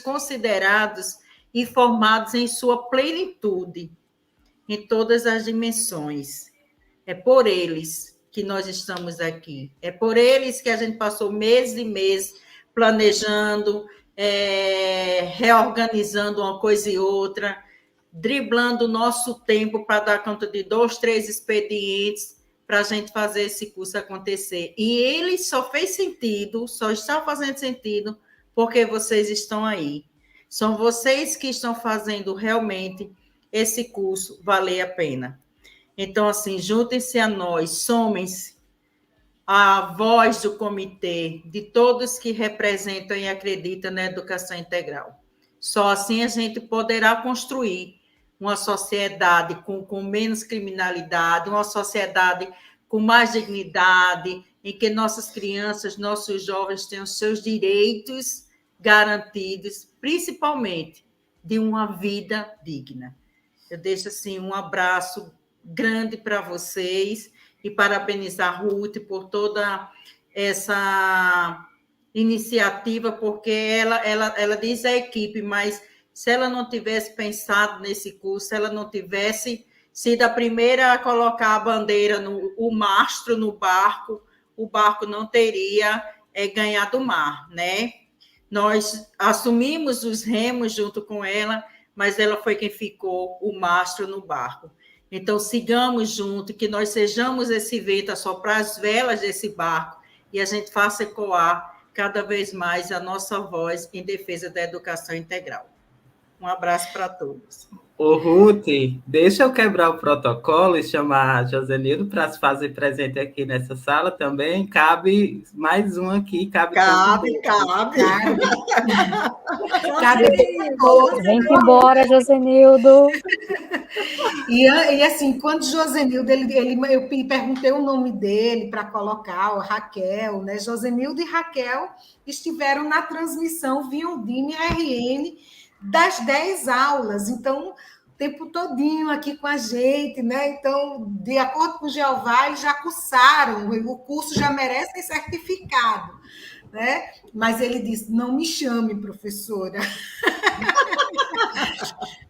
considerados e formados em sua plenitude, em todas as dimensões. É por eles que nós estamos aqui, é por eles que a gente passou meses e meses planejando, reorganizando uma coisa e outra, driblando o nosso tempo para dar conta de 2, 3 expedientes para a gente fazer esse curso acontecer. E ele só fez sentido, só está fazendo sentido porque vocês estão aí. São vocês que estão fazendo realmente esse curso valer a pena. Então, assim, juntem-se a nós, somem-se a voz do comitê, de todos que representam e acreditam na educação integral. Só assim a gente poderá construir uma sociedade com menos criminalidade, uma sociedade com mais dignidade, em que nossas crianças, nossos jovens tenham seus direitos garantidos, principalmente de uma vida digna. Eu deixo assim um abraço grande para vocês e parabenizar a Ruth por toda essa iniciativa, porque ela diz a equipe, mas se ela não tivesse pensado nesse curso, se ela não tivesse sido a primeira a colocar a bandeira, o mastro no barco, o barco não teria ganhado o mar, né? Nós assumimos os remos junto com ela, mas ela foi quem ficou o mastro no barco. Então, sigamos juntos, que nós sejamos esse vento a soprar as velas desse barco e a gente faça ecoar cada vez mais a nossa voz em defesa da educação integral. Um abraço para todos. Ô, Ruth, deixa eu quebrar o protocolo e chamar a Josenildo para se fazer presente aqui nessa sala também. Cabe mais um aqui, cabe. Cabe. Vem embora, Josenildo. E assim, quando Josenildo, eu perguntei o nome dele para colocar, o Raquel, né? Josenildo e Raquel estiveram na transmissão via Undime RN das 10 aulas, então, o tempo todinho aqui com a gente, né? Então, de acordo com o Jeová, eles já cursaram, o curso já merece certificado, né? Mas ele disse, não me chame, professora.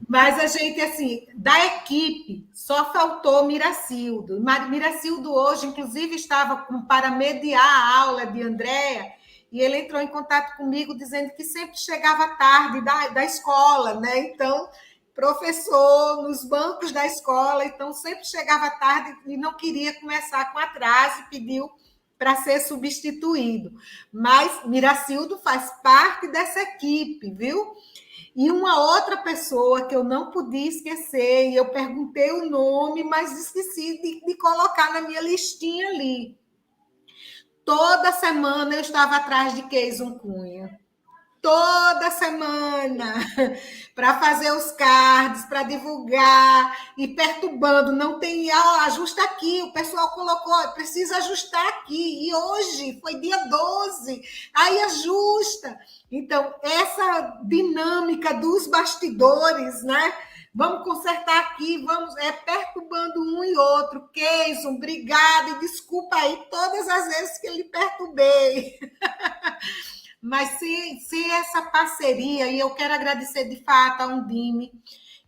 Mas a gente, assim, da equipe, só faltou Miracildo. Miracildo hoje, inclusive, estava para mediar a aula de Andréa, e ele entrou em contato comigo dizendo que sempre chegava tarde da escola, né? Então, professor nos bancos da escola, então sempre chegava tarde e não queria começar com atraso e pediu para ser substituído. Mas Miracildo faz parte dessa equipe, viu? E uma outra pessoa que eu não podia esquecer, e eu perguntei o nome, mas esqueci de colocar na minha listinha ali. Toda semana eu estava atrás de Keison Cunha. Toda semana, para fazer os cards, para divulgar, e perturbando, não tem, ajusta aqui, o pessoal colocou, precisa ajustar aqui, e hoje foi dia 12, aí ajusta. Então, essa dinâmica dos bastidores, né? Vamos consertar aqui, vamos perturbando um e outro. Keison, obrigada, e desculpa aí todas as vezes que eu lhe perturbei. Mas se essa parceria, e eu quero agradecer de fato a Undime,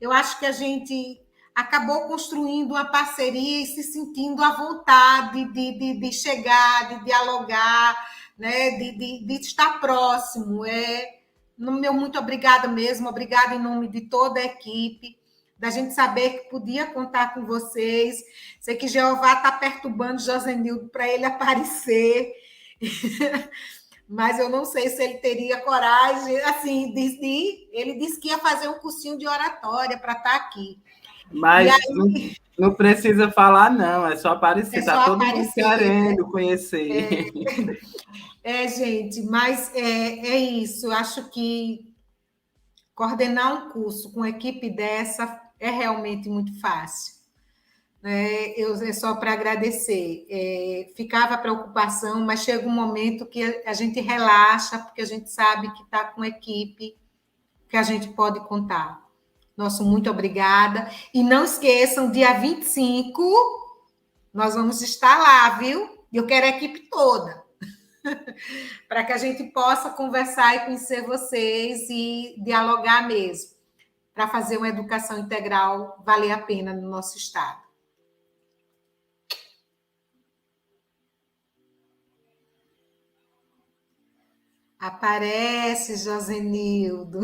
eu acho que a gente acabou construindo uma parceria e se sentindo à vontade de chegar, de dialogar, né? de estar próximo. Meu muito obrigada mesmo, obrigada em nome de toda a equipe, da gente saber que podia contar com vocês. Sei que Jeová está perturbando Josenildo para ele aparecer. Mas eu não sei se ele teria coragem, assim, ele disse que ia fazer um cursinho de oratória para estar aqui. Mas aí, não precisa falar, não, é só aparecer, está todo mundo querendo conhecer. Gente, mas é isso, acho que coordenar um curso com uma equipe dessa é realmente muito fácil. É só para agradecer. Ficava a preocupação, mas chega um momento que a gente relaxa, porque a gente sabe que está com equipe que a gente pode contar. Nosso muito obrigada. E não esqueçam, dia 25, nós vamos estar lá, viu? Eu quero a equipe toda, para que a gente possa conversar e conhecer vocês e dialogar mesmo, para fazer uma educação integral valer a pena no nosso estado. Aparece, Josenildo.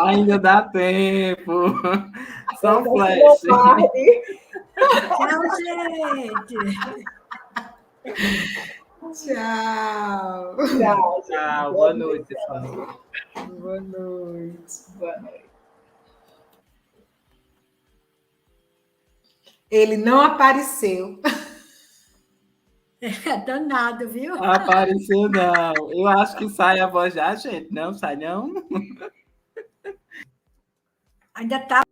Ainda dá tempo. Só flash. Tchau, gente. Tchau. Tchau. Boa noite, pessoal. Boa noite. Boa noite. Ele não apareceu. Danado, viu? Apareceu, não. Eu acho que sai a voz já, gente. Não sai, não? Ainda está